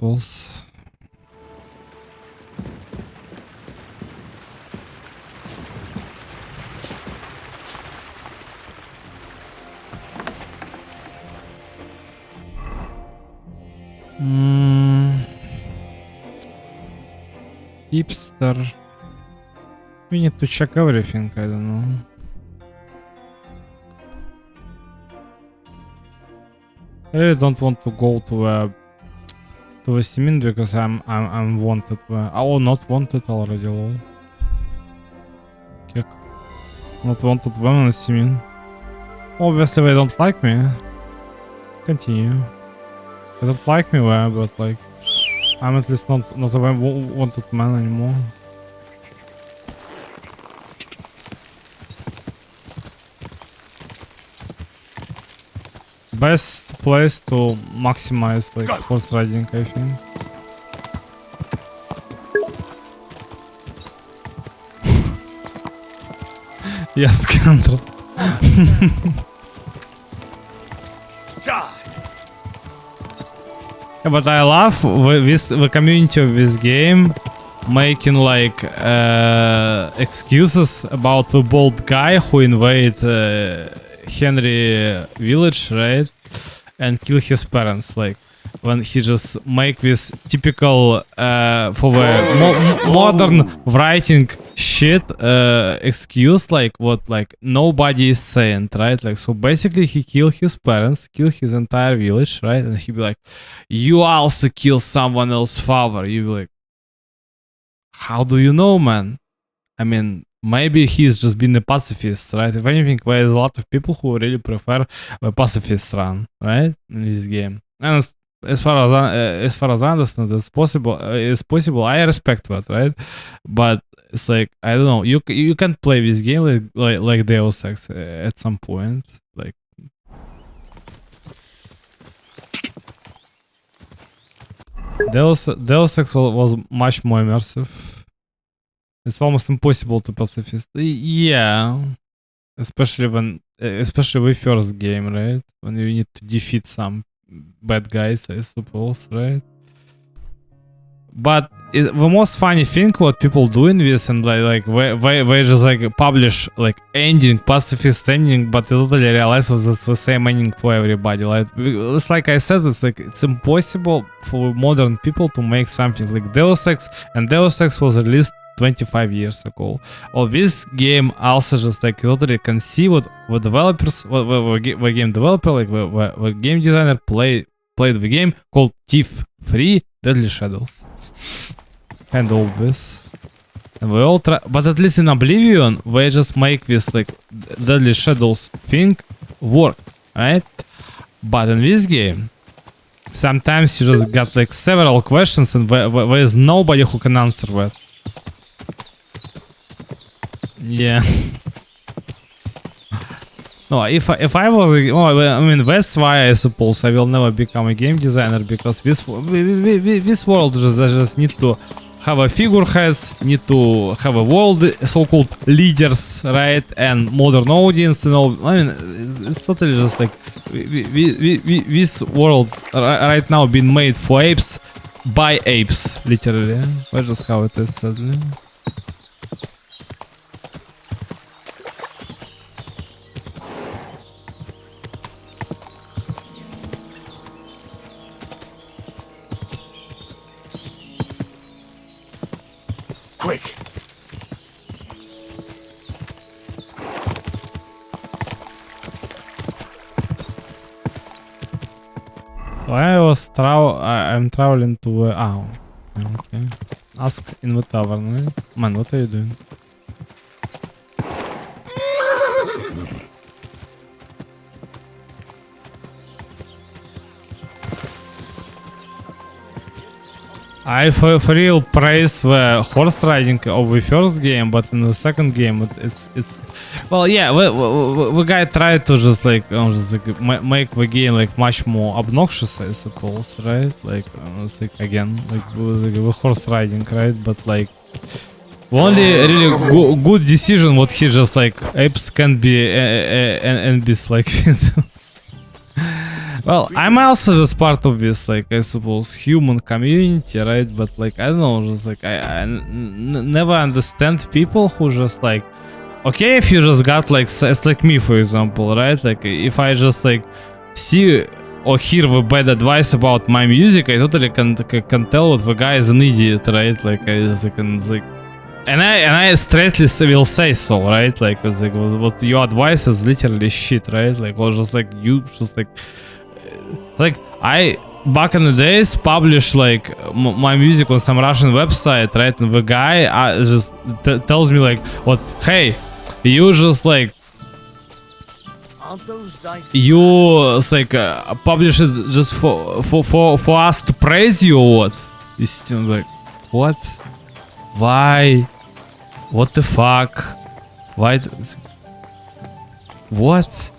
suppose. Hipster. We need to check everything, I don't know. I really don't want to go to the Simin because I'm wanted. Oh, not wanted already. Lol. Kick. Not wanted women in Simin. Obviously, they don't like me. Continue. They don't like me, but like, I'm at least not a wanted man anymore. Best place to maximize like horse riding, I think. Yes, Kendra. Yeah, but I love the community of this game making like excuses about the bald guy who invaded Henry village, right, and kill his parents. Like when he just make this typical for the modern writing shit excuse, like what like nobody is saying, right? Like so basically he killed his parents, killed his entire village, right? And he'd be like, you also kill someone else's father. You be like, how do you know, man? I mean, maybe he's just been a pacifist, right? If anything, there's a lot of people who really prefer the pacifist run, right, in this game. And as far as I understand, it's possible. I respect that, right? But it's like I don't know. You can't play this game like Deus Ex at some point. Like Deus Ex was much more immersive. It's almost impossible to pacifist. Yeah, especially with first game, right? When you need to defeat some bad guys, I suppose, right? But the most funny thing what people do in this, and like they just like publish like ending, pacifist ending, but you totally realize that it's the same ending for everybody. Like it's like I said, it's impossible for modern people to make something like Deus Ex, and Deus Ex was released 25 years ago. Or this game also just like totally can see what the developers, the game developer, like the game designer played the game called Thief 3 Deadly Shadows. Kind of obvious. And we all try, but at least in Oblivion, they just make this like Deadly Shadows thing work, right? But in this game, sometimes you just got like several questions and there is nobody who can answer that. Yeah. No, if I was, I mean that's why I suppose I will never become a game designer, because this world just need to have a figureheads, need to have a world so-called leaders, right, and modern audience and all. I mean, it's totally just like this world right now being made for apes by apes, literally. That's just how it is, sadly. Quick! I'm traveling to okay. Ask in the tavern, right? Man, what are you doing? I for real praise the horse riding of the first game, but in the second game it's well, yeah, the guy tried to just like make the game like much more obnoxious, I suppose, right? Like it's like again like the horse riding, right? But like the only really good decision what he just like apes can be and be like Well, I'm also just part of this, like, I suppose, human community, right? But, like, I don't know, just, like, I never understand people who just, like, okay, if you just got, like, it's like me, for example, right? Like, if I just, like, see or hear the bad advice about my music, I totally can tell what the guy is an idiot, right? Like, I just, like, and I straightly will say so, right? Like, it's like, what your advice is literally shit, right? Like, or just, like, you just, like I back in the days published like my music on some Russian website, right? And the guy just tells me like, "What? Hey, you just like you it's like publish it just for us to praise you or what?" You still like, what? Why? What the fuck? Why? What?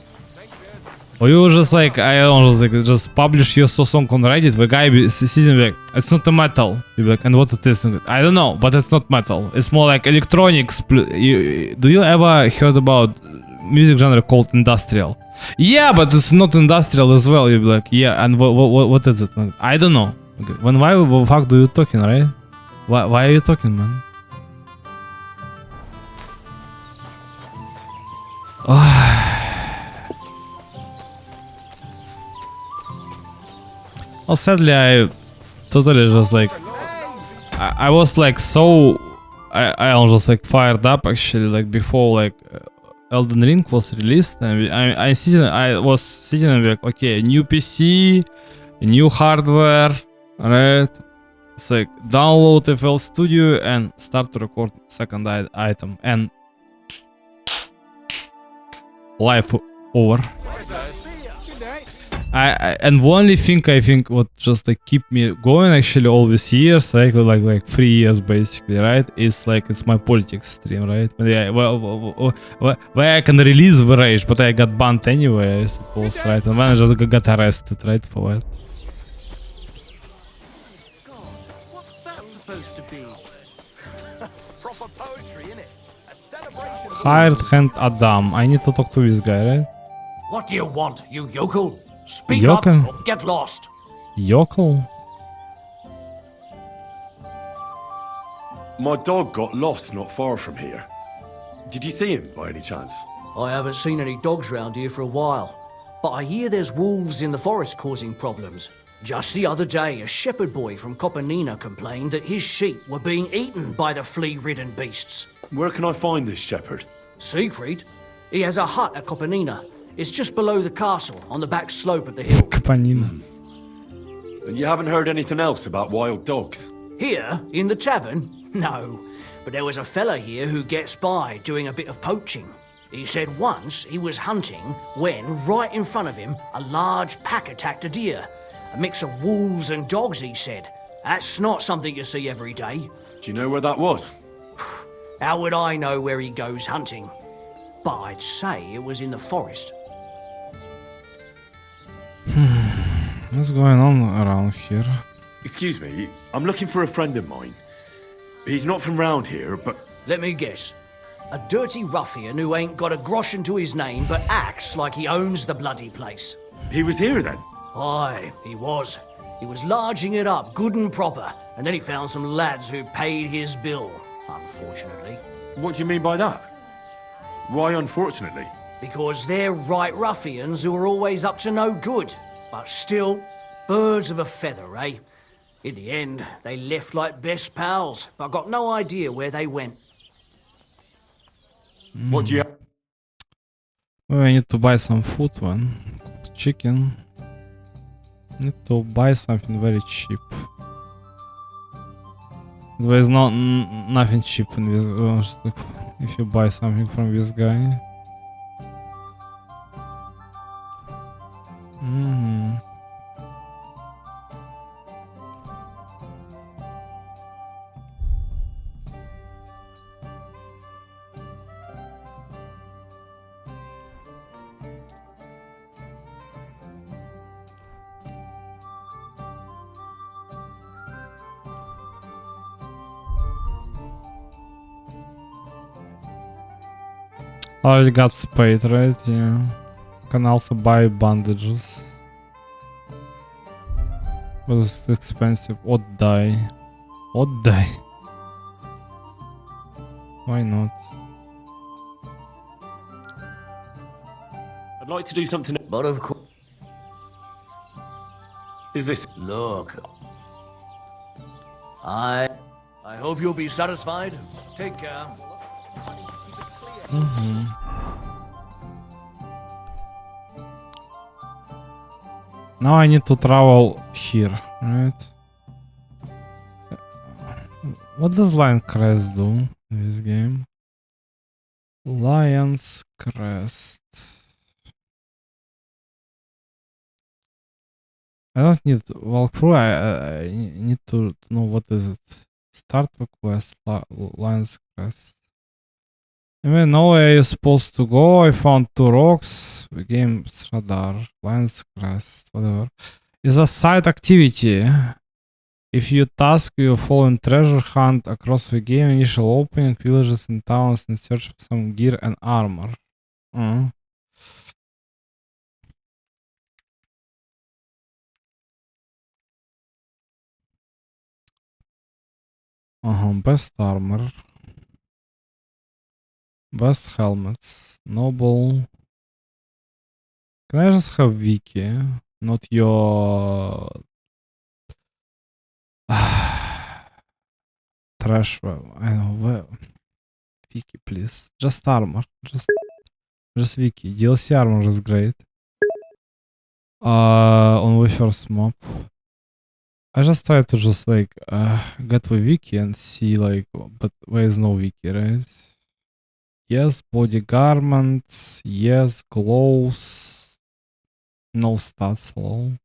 Or you just like, I don't know, just like, just publish your song on Reddit, the guy sitting like, it's not a metal. You're like, and what it is? I don't know, but it's not metal. It's more like electronics. Do you ever heard about music genre called industrial? Yeah, but it's not industrial as well. You'll be like, yeah, and what is it? I don't know. Okay. Why the fuck do you talking, right? Why are you talking, man? Well, sadly, I totally just like I was like so I was just like fired up actually like before like Elden Ring was released, and I was sitting and like, okay, new PC, new hardware, right? It's like download FL Studio and start to record second item, and life over. And the only thing I think what just like keep me going actually all these years, like 3 years basically, right? Is like it's my politics stream, right? Yeah, where I can release the rage, but I got banned anyway, I suppose, right? And then I just got arrested, right, for that. What's that supposed to be? Proper poetry, innit? A celebration. Hired hand Adam. I need to talk to this guy, right? What do you want, you yokel? Speak Yokel? up or get lost. Yokel? My dog got lost not far from here. Did you see him by any chance? I haven't seen any dogs round here for a while, but I hear there's wolves in the forest causing problems. Just the other day, a shepherd boy from Kopanina complained that his sheep were being eaten by the flea-ridden beasts. Where can I find this shepherd? Siegfried? He has a hut at Kopanina. It's just below the castle, on the back slope of the hill. Kapanina. And you haven't heard anything else about wild dogs? Here, in the tavern? No. But there was a fella here who gets by doing a bit of poaching. He said once he was hunting when, right in front of him, a large pack attacked a deer. A mix of wolves and dogs, he said. That's not something you see every day. Do you know where that was? How would I know where he goes hunting? But I'd say it was in the forest. What's going on around here? Excuse me, I'm looking for a friend of mine. He's not from round here, but... Let me guess. A dirty ruffian who ain't got a groschen to his name but acts like he owns the bloody place. He was here then? Aye, he was. He was larging it up good and proper, and then he found some lads who paid his bill, unfortunately. What do you mean by that? Why unfortunately? Because they're right ruffians who are always up to no good. But still, birds of a feather, eh? In the end, they left like best pals, but got no idea where they went. What do you... Oh, I need to buy some food, man. Cooked chicken. Need to buy something very cheap. There is nothing cheap in this. If you buy something from this guy. Already got paid, right? Yeah. Can also buy bandages. But it's expensive. Отдай. Отдай. Why not? I'd like to do something. But of course, Is this? look, I hope you'll be satisfied. Take care. Now I need to travel here, right? What does Lion Crest do in this game? Lion's Crest. I don't need to walk through. I need to know what is it. Start the quest. Lion's Crest. I mean, know where you're supposed to go. I found 2 rocks. The game's radar. Lion's Crest. Whatever. It's a side activity. If you task you following treasure hunt across the game, initial opening villages and towns in search for some gear and armor. Best armor. Best helmets. Noble. Can I just have wiki? Not your trash. I know where. Wiki, please. Just armor. Just wiki. DLC armor is great. On the first map. I just try to just like get the wiki and see like, but there is no wiki, right? Yes, body garments. Yes, gloves. No stats, lol.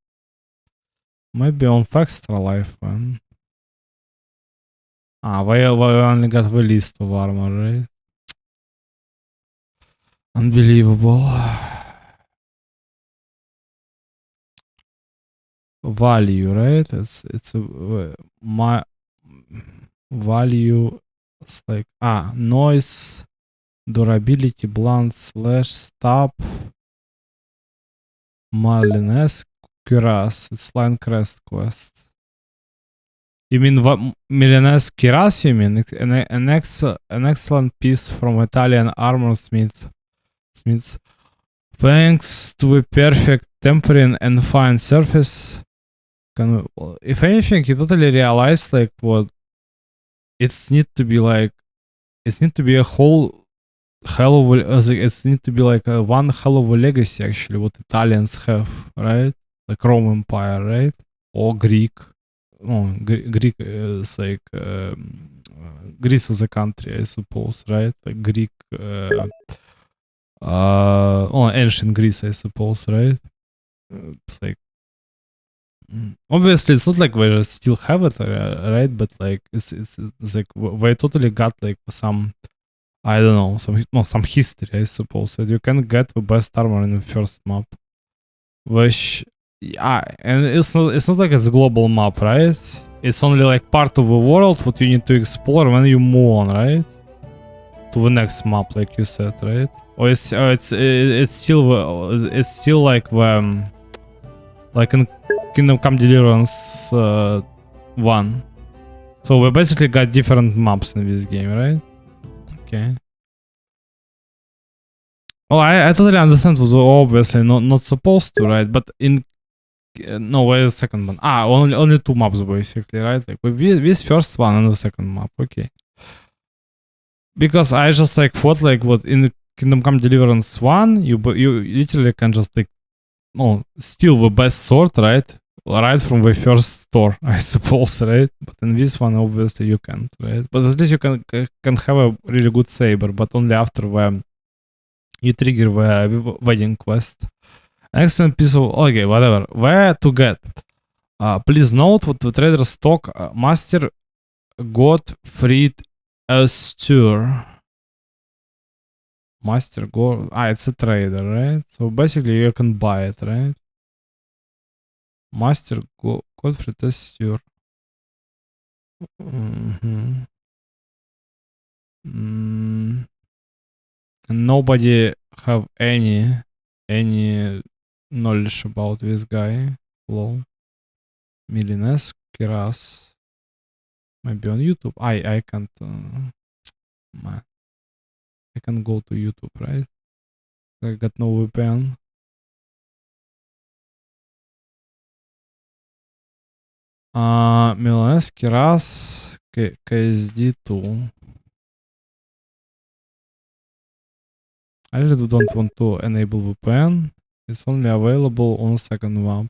Maybe on extra life, man. We only got the list of armor, right? Unbelievable. Value, right? It's my value. It's like noise, durability, blunt, slash, stop, Malines, cuirass. It's Lion Crest quest. You mean Milanese cuirass? You mean an excellent piece from Italian armorsmith. Thanks to the perfect tempering and fine surface. If anything, you totally realize like what it's need to be like. It's need to be a whole hell of a. It's need to be like a one hell of a legacy actually. What Italians have, right? Like Roman Empire, right? Or Greek. No, Greek is like Greece is a country, I suppose, right? Like Greek, ancient Greece, I suppose, right? It's like obviously it's not like we still have it, right? But like it's like we totally got like some, I don't know, some history, I suppose, that you can get the best armor in the first map, which. Yeah, and it's not like it's a global map, right? It's only like part of the world what you need to explore when you move on, right? To the next map, like you said, right? Or it's still like the like in Kingdom Come Deliverance 1. So we basically got different maps in this game, right? Okay. Oh, I totally understand. Was obviously not supposed to, right? But in no, wait a second one. Only 2 maps basically, right? Like with this first one and the second map, okay. Because I just like thought like what in Kingdom Come Deliverance 1, you literally can just like steal the best sword, right? Right from the first store, I suppose, right? But in this one, obviously you can't, right? But at least you can have a really good saber, but only after you trigger the wedding quest. Excellent piece of okay, whatever. Where to get? Please note what the trader's stock master got freed a stir. Master go. It's a trader, right? So basically you can buy it, right? Master got freed a stir. Nobody have any knowledge about this guy. Lol. Milines Kiras. Maybe on YouTube. I can't. Man. I can go to YouTube, right? I got no VPN. Milines Kiras KSD2. I really don't want to enable VPN. It's only available on second WAMP.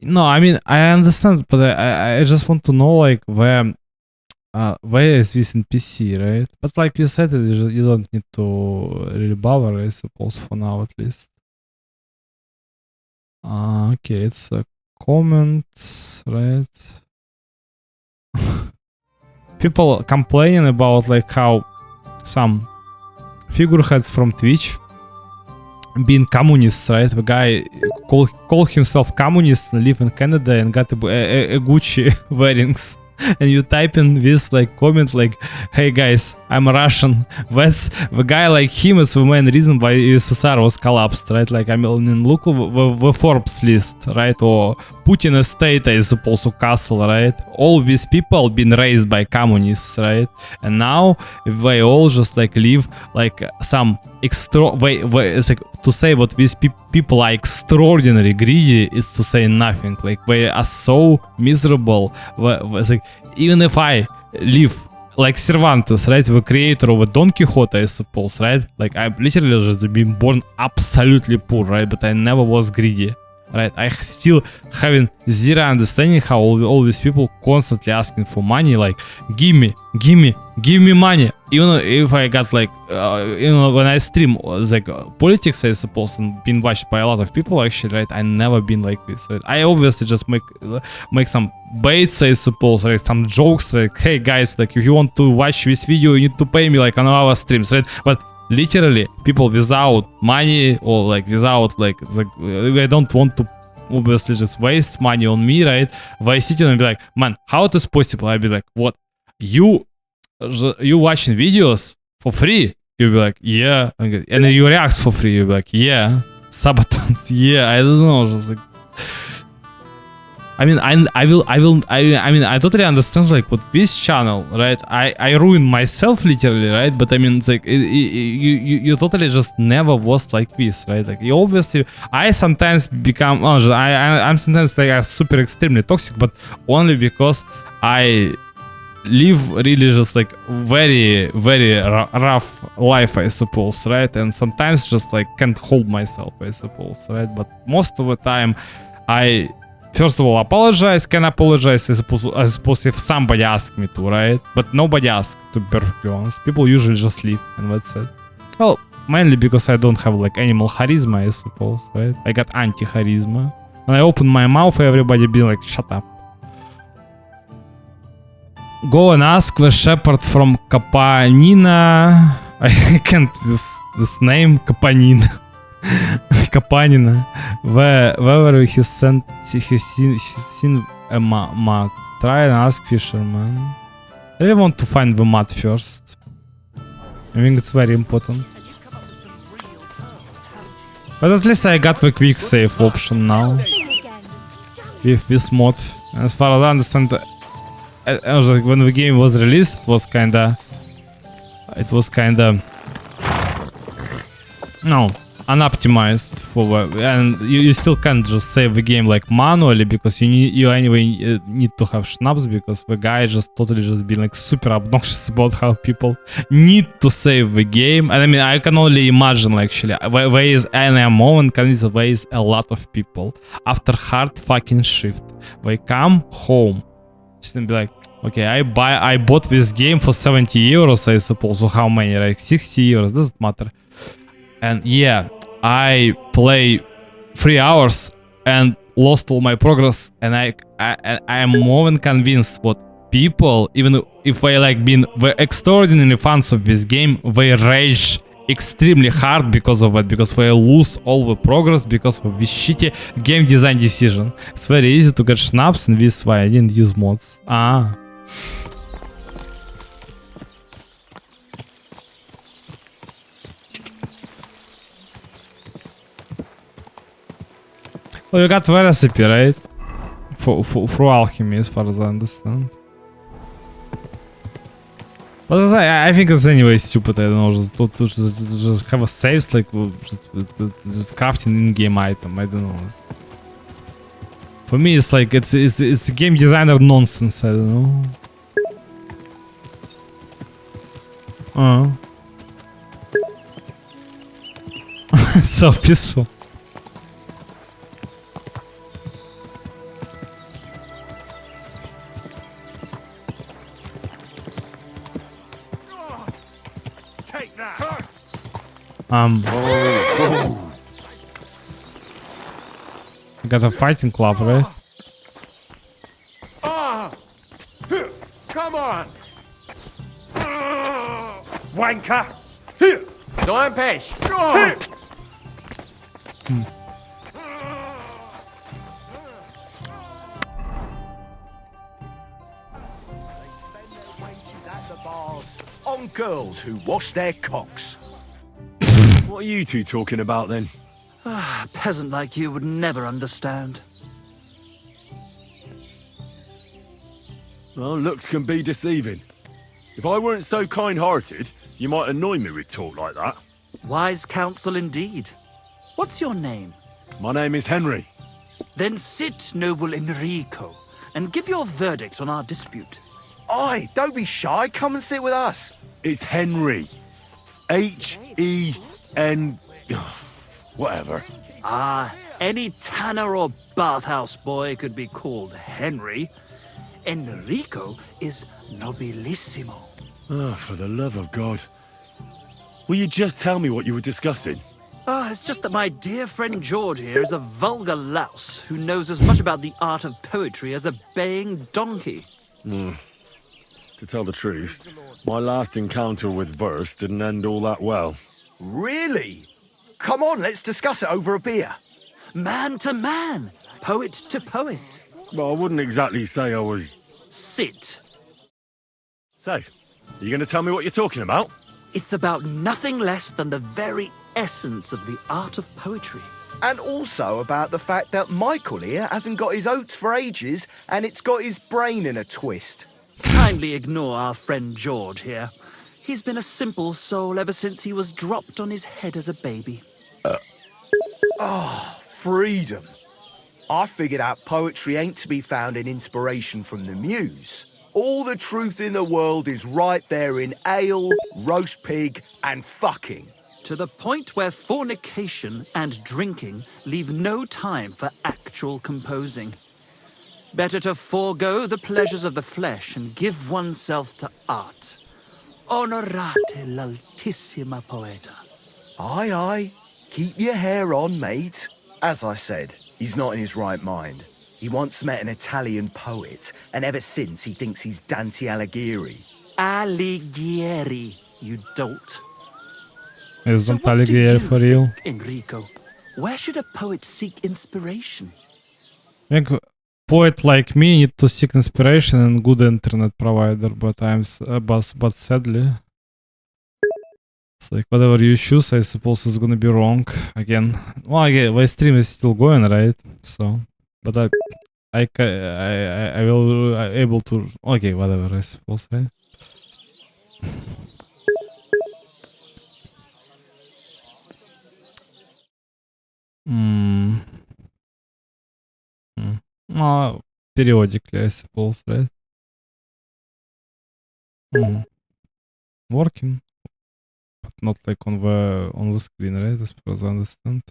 No, I mean I understand, but I just want to know like where is this in PC, right? But like you said, you don't need to really bother, I suppose, for now at least. Okay, it's a comments, right? People complaining about like how some figureheads from Twitch being communists, right? The guy call himself communist, live in Canada and got a Gucci wearings. And you type in this like comment like, hey guys, I'm Russian. That's the guy like him is the main reason why USSR was collapsed, right? Like I mean look the Forbes list, right? Or Putin estate, I suppose, or castle, right? All these people been raised by communists, right? And now they all just like live like some extra it's like to say what these people are extraordinary greedy is to say nothing. Like they are so miserable. It's like even if I live like Cervantes, right, the creator of Don Quixote, I suppose, right? Like I'm literally just been born absolutely poor, right? But I never was greedy, right? I still having zero understanding how all these people constantly asking for money, like give me money. Even if I got like, when I stream like politics, I suppose, and been watched by a lot of people actually, right? I never been like this. Right? I obviously just make some baits, I suppose, right? Some jokes, like, hey guys, like if you want to watch this video, you need to pay me like on our streams, right? But literally, people without money or like without like I don't want to obviously just waste money on me, right? They sitting and be like, man, how it is possible? I'd be like, what? You watching videos for free? You'll be like, yeah. And then you react for free. You'll be like, yeah. Sabatons, yeah. I don't know. Just like, I mean, I mean, I totally understand like what this channel, right? I ruined myself literally, right? But I mean, it's like you totally just never was like this, right? Like you obviously, I sometimes become, I'm sometimes like super extremely toxic, but only because I live really just like very rough life, I suppose, right? And sometimes just like can't hold myself, I suppose, right? But most of the time I first of all can apologize, I suppose if somebody asks me to, right? But nobody asks, to be perfectly honest. People usually just leave and that's it. Well, mainly because I don't have like animal charisma, I suppose, right? I got anti-charisma. When I open my mouth, everybody be like, shut up. Go and ask the shepherd from Kapanina. I can't this name, Kapanina. Kapanina. Wherever he seen a mud. Try and ask fisherman. I really want to find the mud first. I think it's very important. But at least I got the quick save option now. With this mod. As far as I understand, I was like, when the game was released, it was kinda no, unoptimized for, and you still can't just save the game like manually because you anyway need to have schnapps, because the guy just totally just being like super obnoxious about how people need to save the game. And I mean, I can only imagine like, actually there is any moment there is a lot of people after hard fucking shift, they come home and be like, okay, I bought this game for 70 euros, I suppose, or how many, like 60 euros, doesn't matter. And yeah, I play 3 hours and lost all my progress, and I am more than convinced what people, even if they like been the extraordinary fans of this game, they rage extremely hard because of it, because they lose all the progress because of this shitty game design decision. It's very easy to get schnapps, and this is why I didn't use mods. Well, you got the recipe, right? through alchemy, as far as I understand. But as I think it's anyway stupid. I don't know, just have a saves like just crafting in-game item. I don't know. For me, it's like it's game designer nonsense. I don't know. So peaceful. Take that. Got a fighting club, right? Come on. Wanker. Time Pesh. On girls who wash their cocks. What are you two talking about then? A peasant like you would never understand. Well, looks can be deceiving. If I weren't so kind-hearted, you might annoy me with talk like that. Wise counsel indeed. What's your name? My name is Henry. Then sit, noble Enrico, and give your verdict on our dispute. Aye, don't be shy. Come and sit with us. It's Henry. H-E-N... whatever. Ah, any tanner or bathhouse boy could be called Henry. Enrico is nobilissimo. Oh, for the love of God. Will you just tell me what you were discussing? It's just that my dear friend George here is a vulgar louse who knows as much about the art of poetry as a baying donkey. To tell the truth, my last encounter with verse didn't end all that well. Really? Come on, let's discuss it over a beer. Man to man, poet to poet. Well, I wouldn't exactly say I was... Sit. So, are you going to tell me what you're talking about? It's about nothing less than the very essence of the art of poetry. And also about the fact that Michael here hasn't got his oats for ages and it's got his brain in a twist. Kindly ignore our friend George here. He's been a simple soul ever since he was dropped on his head as a baby. Freedom. I figured out poetry ain't to be found in inspiration from the muse. All the truth in the world is right there in ale, roast pig, and fucking. To the point where fornication and drinking leave no time for actual composing. Better to forego the pleasures of the flesh and give oneself to art. Onorate l'altissima poeta. Aye, aye. Keep your hair on, mate. As I said, he's not in his right mind. He once met an Italian poet, and ever since he thinks he's Dante Alighieri. Alighieri, you dolt. Isn't what do Alighieri you for real? think, Enrico? Where should a poet seek inspiration? I think poet like me need to seek inspiration in good internet provider, but but sadly, it's like whatever you choose, I suppose is gonna be wrong again. Well, again, my stream is still going, right? So, but I will able to. Okay, whatever, I suppose, right? Periodically, I suppose, right? Working, but not like on the screen, right? As far as I understand.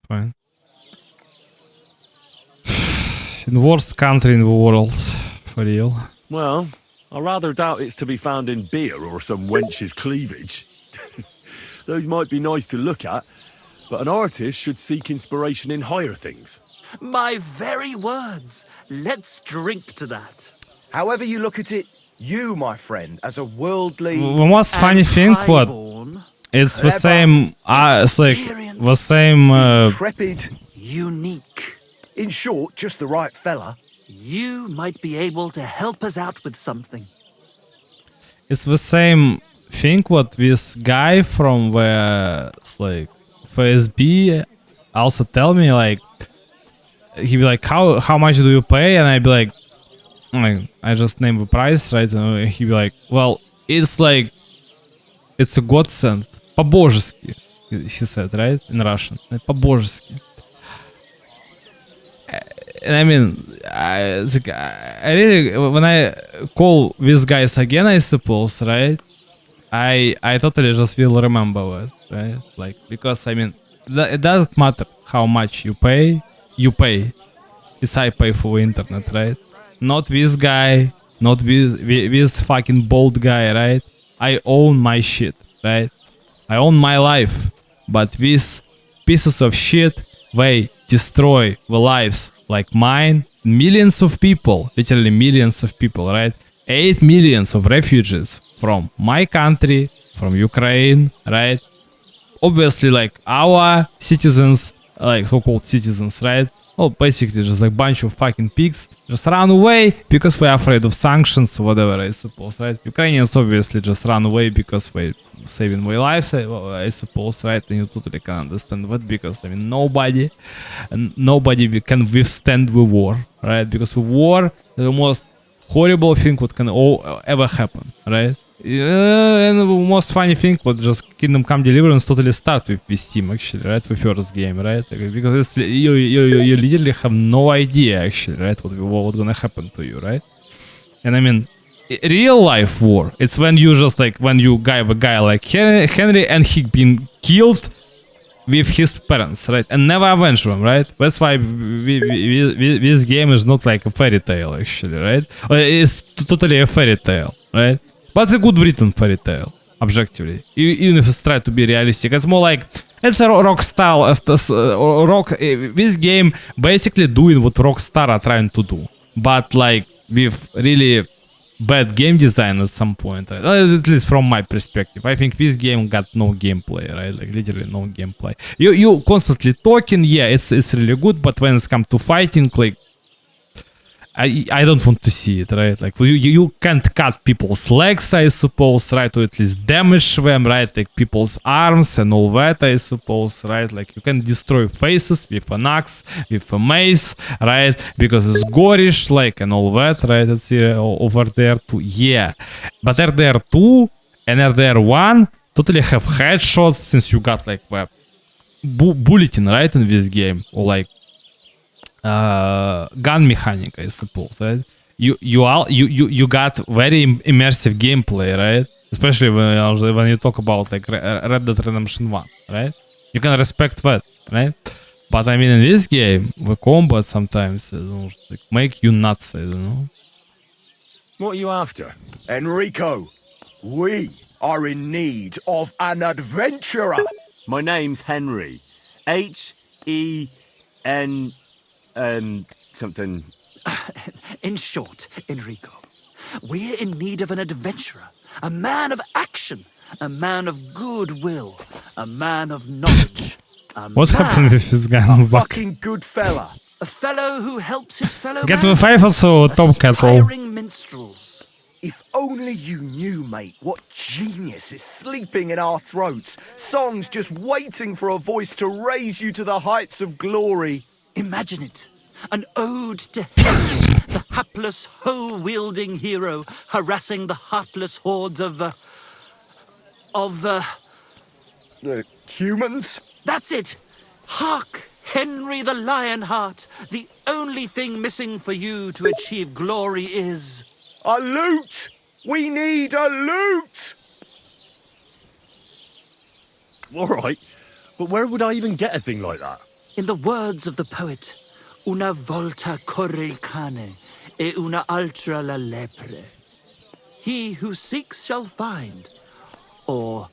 Fine. In worst country in the world, for real. Well, I rather doubt it's to be found in beer or some wench's cleavage. Those might be nice to look at, but an artist should seek inspiration in higher things. My very words. Let's drink to that. However you look at it, you, my friend, as a worldly... The most funny thing, what? Highborn, It's the Clever, same, it's like the same, intrepid, unique. in short, just the right fella. You might be able to help us out with something. it's the same think what this guy from the like FSB also tell me, like he'd be like, how much do you pay? And I'd be like I just name the price, right? And he'd be like, well, it's like it's a godsend, по-божески, he said, right, in Russian, like, по-божески. And I mean, I really, when I call these guys again, I suppose, right? I totally just will remember it, right? Like, because I mean, it doesn't matter how much you pay. It's I pay for internet, right? Not this guy, not this fucking bald guy, right? I own my shit, right? I own my life, but these pieces of shit, they destroy the lives like mine, millions of people, literally millions of people, right? 8 millions of refugees from my country, from Ukraine, right? Obviously, like our citizens, like so-called citizens, right? Well, basically just like bunch of fucking pigs just run away because they're afraid of sanctions or whatever, I suppose, right? Ukrainians obviously just run away because they saving their lives, I suppose, right? And you totally can understand that because I mean nobody can withstand the war, right? Because the war is the most horrible thing what can ever happen, right? And the most funny thing what just Kingdom Come Deliverance totally start with this team actually, right? The first game, right? Because it's, you literally have no idea actually, right? What's gonna happen to you, right? And I mean, real life war, it's when you just like when you the guy like Henry and he been killed with his parents, right? And never avenge them, right? That's why this game is not like a fairy tale actually, right? It's totally a fairy tale, right? But it's a good written fairy tale, objectively. Even if it's tried to be realistic, it's more like it's a rock style. This game basically doing what Rockstar are trying to do, but like with really bad game design at some point, right? At least from my perspective, I think this game got no gameplay, right? Like literally no gameplay. You constantly talking, yeah, it's really good, but when it's come to fighting, like I don't want to see it, right? Like you can't cut people's legs, I suppose, try to at least damage them, right? Like people's arms and all that, I suppose, right? Like you can destroy faces with an axe, with a mace, right? Because it's gorish, like, and all that, right? It's over there too, yeah. But RDR 2 and RDR 1 totally have headshots since you got like bulletin, right, in this game, or like gun mechanic, I suppose, right? You got very immersive gameplay, right? Especially when you talk about like Red Dead Redemption 1, right? You can respect that, right? But I mean, in this game, the combat sometimes like make you nuts, I don't know. What are you after? Enrico, we are in need of an adventurer. My name's Henry. H-E-N... something. In short, Enrico, we're in need of an adventurer, a man of action, a man of goodwill, a man of knowledge. What's happening with this guy on the back? Fucking good fella. A fellow who helps his fellow Get man. the 5 also Tomcat roll. Aspiring minstrels. If only you knew, mate, what genius is sleeping in our throats. Songs just waiting for a voice to raise you to the heights of glory. Imagine it. An ode to Henry, the hapless, hoe-wielding hero, harassing the heartless hordes of The humans? That's it! Hark, Henry the Lionheart! The only thing missing for you to achieve glory is... A loot! We need a loot! All right, but where would I even get a thing like that? In the words of the poet, una volta corre il cane, e una altra la lepre. He who seeks shall find, or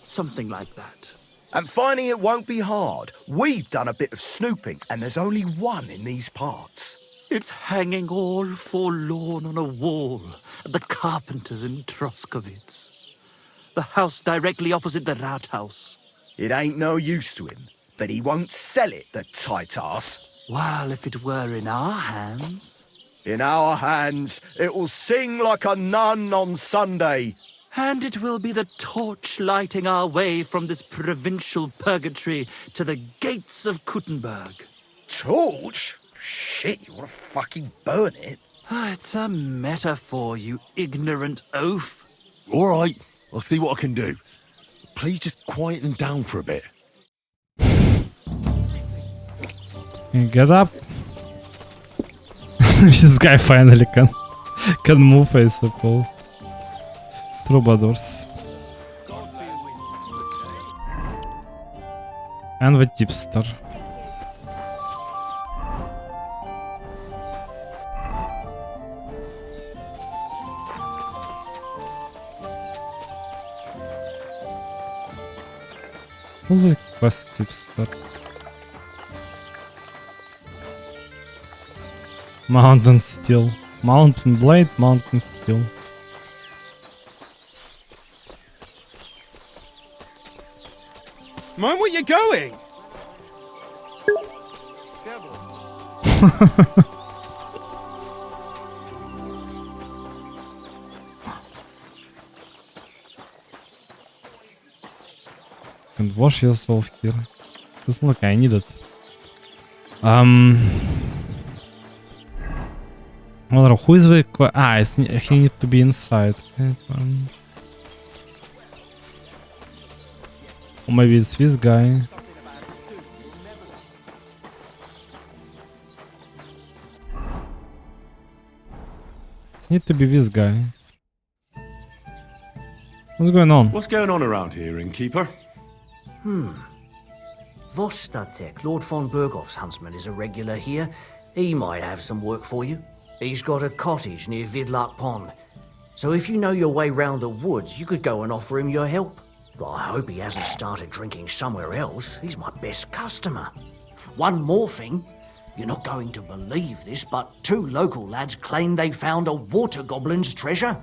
something like that. And finding it won't be hard. We've done a bit of snooping, and there's only one in these parts. It's hanging all forlorn on a wall at the carpenters in Troskowitz. The house directly opposite the Rathaus. It ain't no use to him, but he won't sell it, the tight ass. While if it were in our hands... In our hands, it will sing like a nun on Sunday. And it will be the torch lighting our way from this provincial purgatory to the gates of Kuttenberg. Torch? Shit, you want to fucking burn it? It's a metaphor, you ignorant oaf. All right, I'll see what I can do. Please just quieten down for a bit. Get up. This guy finally can move, I suppose. Troubadours. And the tipster. Who's the quest tipster? Mountain Steel. Mountain Blade, Mountain Steel. Mind where you're going? And wash yourself here. Just look, I need it. Well, who is the he need to be inside. Okay, or maybe it's this guy. It need to be this guy. What's going on? What's going on around here, innkeeper? Vostatek, Lord von Berghoff's huntsman, is a regular here. He might have some work for you. He's got a cottage near Vidlark Pond. So if you know your way round the woods, you could go and offer him your help. But I hope he hasn't started drinking somewhere else. He's my best customer. One more thing. You're not going to believe this, but 2 local lads claim they found a water goblin's treasure.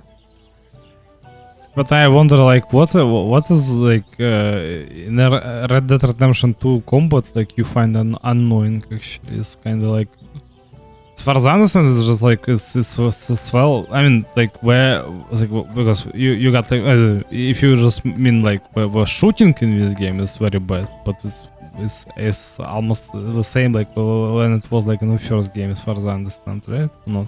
But I wonder, like, what is like in a Red Dead Redemption 2 combat? Like, you find an unknowing. Actually, it's kind of like, as far as I understand, it's just like it's well. I mean, like where, like because you got like if you just mean like where shooting in this game is very bad, but it's almost the same like when it was like in the first game, as far as I understand, right? No.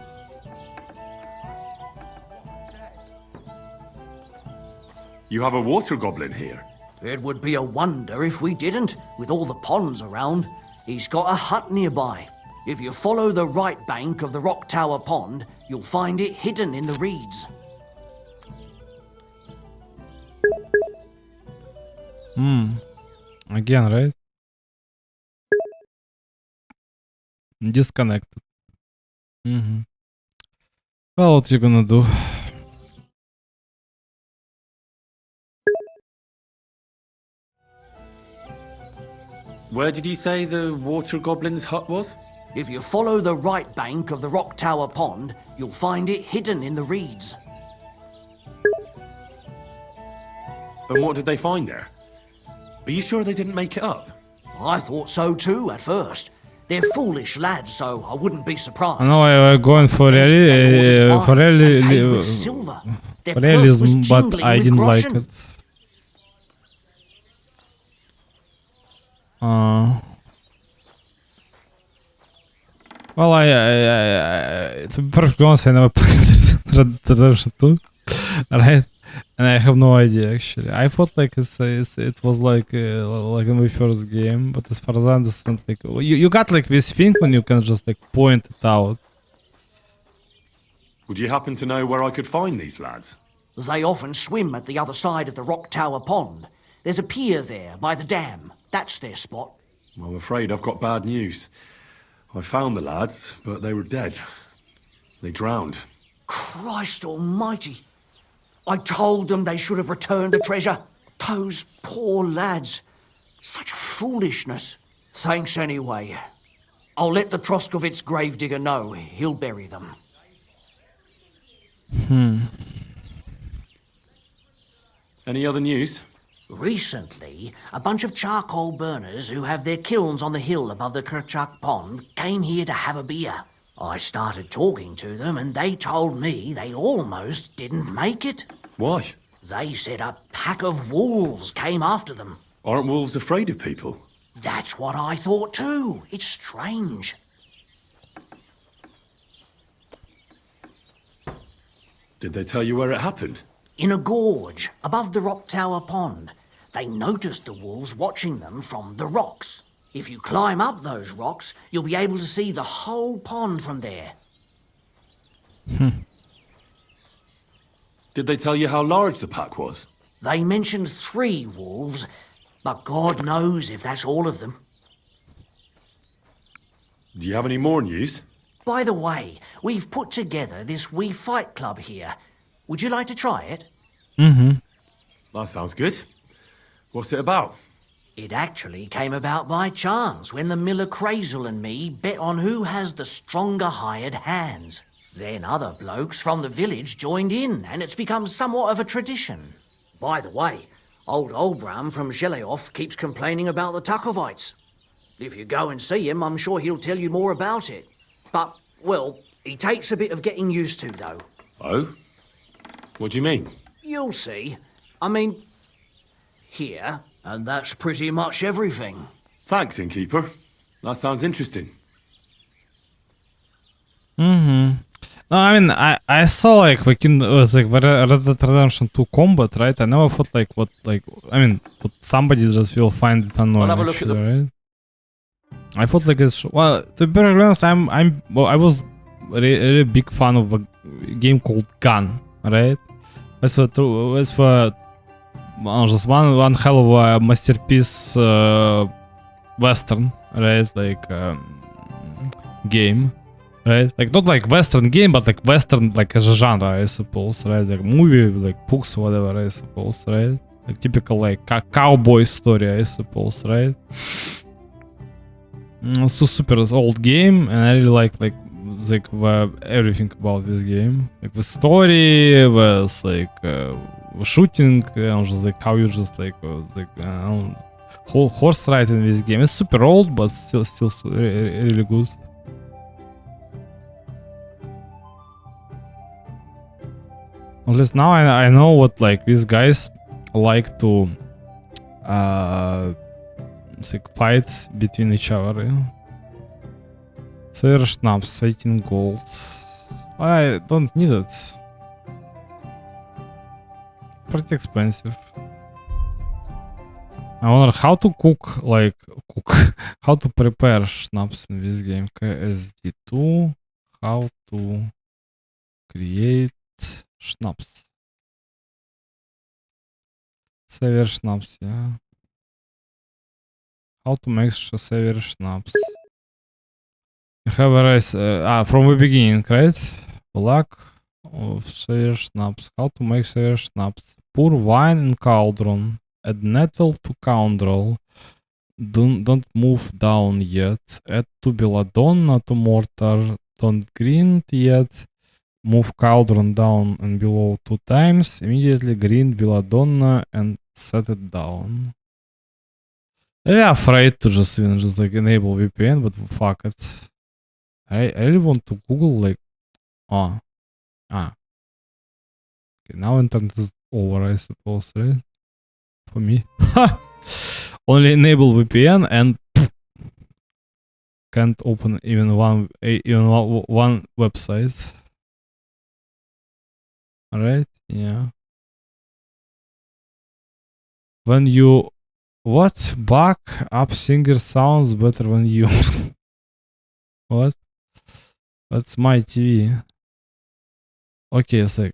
You have a water goblin here. It would be a wonder if we didn't, with all the ponds around. He's got a hut nearby. If you follow the right bank of the Rock Tower Pond, you'll find it hidden in the reeds. Again, right? Disconnected. Well, what you gonna do? Where did you say the water goblin's hut was? If you follow the right bank of the Rock Tower Pond, you'll find it hidden in the reeds. And what did they find there? Are you sure they didn't make it up? I thought so too at first. They're foolish lads, so I wouldn't be surprised. No, I'm going for realism, but I didn't like it. Well, to be perfectly honest, I never played Red Dead Redemption 2, right? And I have no idea actually. I thought like it was like in my first game, but as far as I understand, like you got like this thing when you can just like point it out. Would you happen to know where I could find these lads? They often swim at the other side of the Rock Tower Pond. There's a pier there by the dam. That's their spot. I'm afraid I've got bad news. I found the lads, but they were dead. They drowned. Christ almighty. I told them they should have returned the treasure. Those poor lads. Such foolishness. Thanks anyway. I'll let the Troskovitz gravedigger know. He'll bury them. Any other news? Recently, a bunch of charcoal burners who have their kilns on the hill above the Kerchak Pond came here to have a beer. I started talking to them and they told me they almost didn't make it. Why? They said a pack of wolves came after them. Aren't wolves afraid of people? That's what I thought too. It's strange. Did they tell you where it happened? In a gorge above the Rock Tower Pond. They noticed the wolves watching them from the rocks. If you climb up those rocks, you'll be able to see the whole pond from there. Did they tell you how large the pack was? They mentioned 3 wolves, but God knows if that's all of them. Do you have any more news? By the way, we've put together this wee fight club here. Would you like to try it? That sounds good. What's it about? It actually came about by chance when the Miller Crazel and me bet on who has the stronger hired hands. Then other blokes from the village joined in, and it's become somewhat of a tradition. By the way, old Olbram from Zheleoth keeps complaining about the Tuckovites. If you go and see him, I'm sure he'll tell you more about it. But, well, he takes a bit of getting used to, though. Oh? What do you mean? You'll see. I mean, here, and that's pretty much everything. Thanks, innkeeper. That sounds interesting. No, I mean, I saw like it was like Red Dead Redemption 2 combat, right? I never thought like what somebody just will find it annoying. have a look at actually, right? I thought like it's well. To be very honest, I was really big fan of a game called Gun, right? It's for just one hell of a masterpiece Western, right? Like game. Right, like not like Western game, but like Western, like as a genre, I suppose, right? Like movie, like books, whatever, I suppose, right? Like typical like cowboy story, I suppose, right? So super old game, and I really like everything about this game, like the story, was like shooting, and just like how you just like horse riding in this game. It's super old, but still really good. At least now I know what like these guys like to fight between each other. Yeah? Sailor Schnapps, 18 gold. I don't need it. Pretty expensive. I wonder how to how to prepare schnapps in this game. KSD2, how to create schnapps. Saver schnapps, yeah. How to make saver schnapps. You have a race from the beginning, right? Black of saver schnapps. How to make saver schnapps. Pour wine in cauldron. Add nettle to cauldron. Don't move down yet. Add to belladonna to mortar. Don't grind yet. Move cauldron down and below 2 times. Immediately grind belladonna and set it down. Really afraid to just even just like enable VPN, but fuck it. I really want to Google like okay, now internet is over, I suppose, right? For me. Only enable VPN and can't open even one website. Alright, yeah. When you what? Back up singer sounds better when you what? That's my TV. Okay, it's like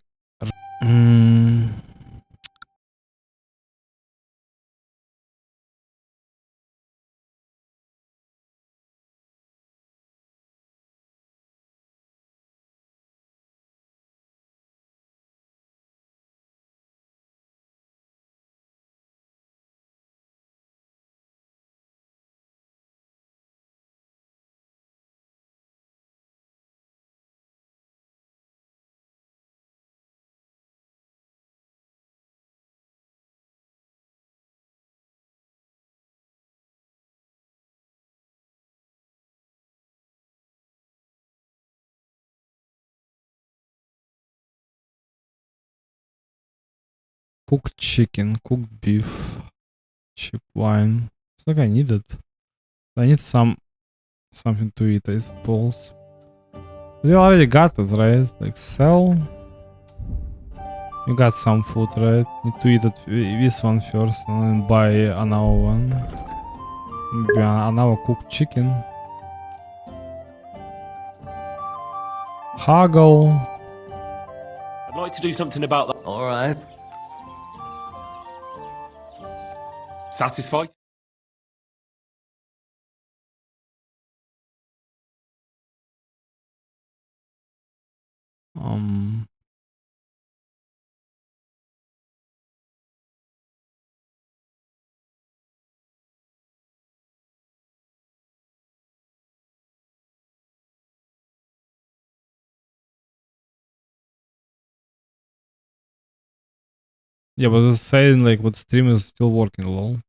cooked chicken, cooked beef, cheap wine. It's like I need it. I need something to eat, I suppose. You already got it, right? Like sell. You got some food, right? Need to eat it, this one first and then buy another one. Maybe another cooked chicken. Haggle. I'd like to do something about that. All right. Satisfied? Yeah, but it's saying like what stream is still working, lol.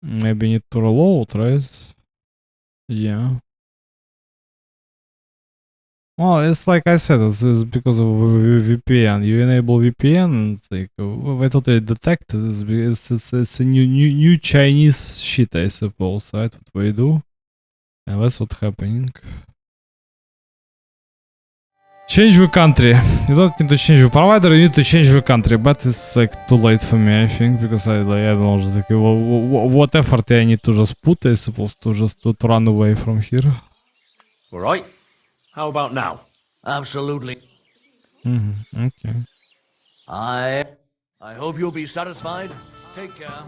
Maybe need to reload, right? Yeah. Well, it's like I said, it's because of VPN. You enable VPN, it's like I totally detected. It's a new Chinese shit, I suppose, right? What we do, and that's what's happening. Change the country. You don't need to change the provider. You need to change the country, but it's like too late for me, I think, because I don't know, just like what effort I need to just put. I suppose to just to run away from here. All right. How about now? Absolutely. Okay. I hope you'll be satisfied. Take care.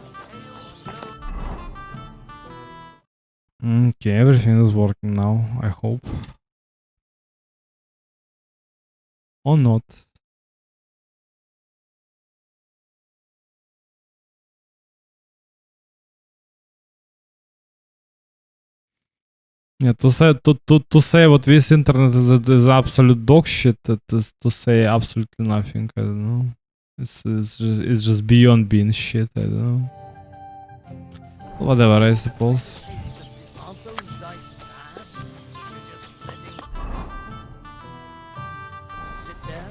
Okay, everything is working now, I hope. Or not. Yeah, to say what this internet is absolute dog shit, it is to say absolutely nothing. I don't know. It's just beyond being shit. I don't know. Whatever, I suppose. Aren't those dice sad? You're just letting... Sit there.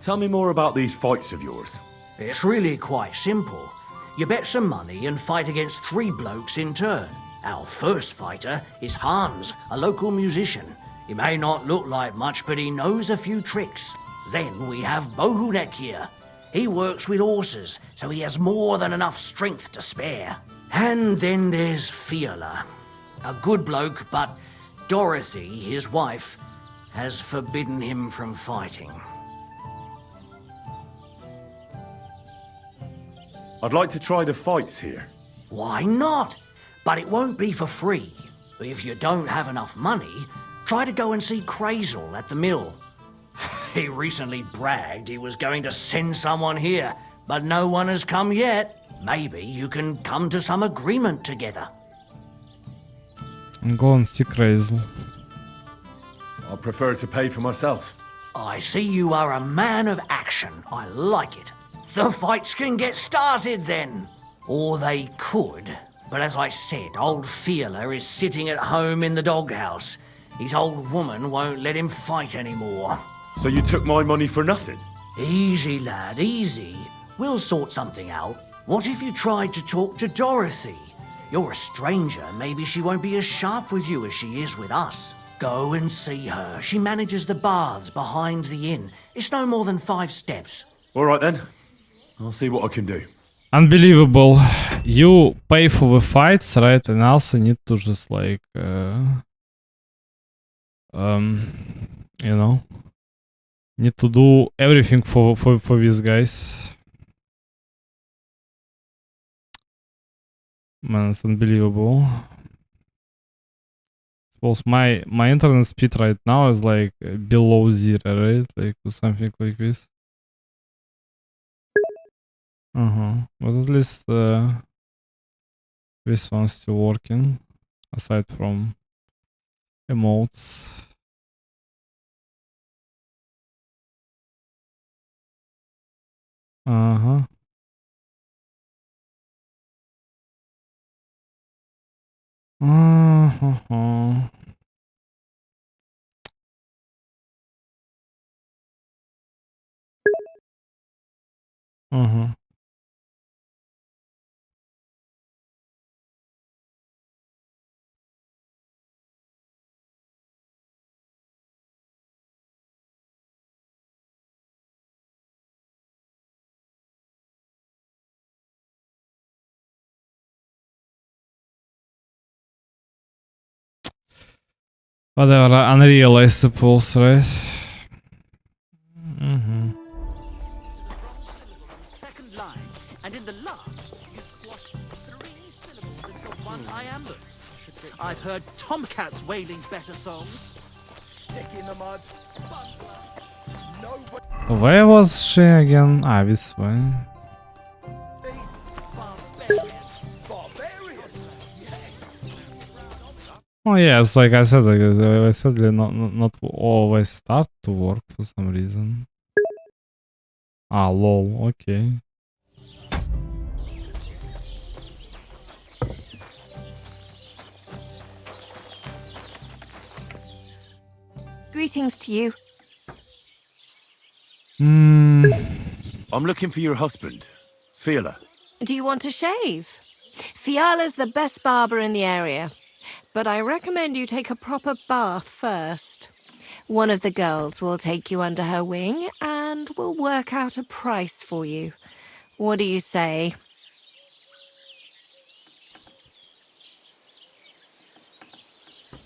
Tell me more about these fights of yours. It's really quite simple. You bet some money and fight against 3 blokes in turn. Our first fighter is Hans, a local musician. He may not look like much, but he knows a few tricks. Then we have Bohunek here. He works with horses, so he has more than enough strength to spare. And then there's Fiala. A good bloke, but Dorothy, his wife, has forbidden him from fighting. I'd like to try the fights here. Why not? But it won't be for free. If you don't have enough money, try to go and see Crazel at the mill. He recently bragged he was going to send someone here, but no one has come yet. Maybe you can come to some agreement together. I'm going to see Crazy. I'd prefer to pay for myself. I see you are a man of action. I like it. The fights can get started then. Or they could. But as I said, old Fiala is sitting at home in the doghouse. His old woman won't let him fight anymore. So you took my money for nothing? Easy, lad, easy. We'll sort something out. What if you tried to talk to Dorothy? You're a stranger. Maybe she won't be as sharp with you as she is with us. Go and see her. She manages the baths behind the inn. It's no more than 5 steps. All right then. I'll see what I can do. Unbelievable. You pay for the fights, right? And also need to just like, you know, need to do everything for these guys. Man, it's unbelievable. Suppose my internet speed right now is like below 0, right? Like something like this. But at least this one's still working, aside from emotes. Uh-huh. Uh-huh. Uh-huh. Whatever, Unreal, I suppose, right? Second line, and in the last, you squash 3 syllables into one iambus. I've heard tomcats wailing better songs. Stick in the mud. Nobody Where was she again? Ah, this way. barbarian. Oh yeah, it's like I said, I sadly not always start to work for some reason. Ah, lol, okay. Greetings to you. I'm looking for your husband, Fiala. Do you want to shave? Fiala's the best barber in the area, but I recommend you take a proper bath first. One of the girls will take you under her wing and will work out a price for you. What do you say?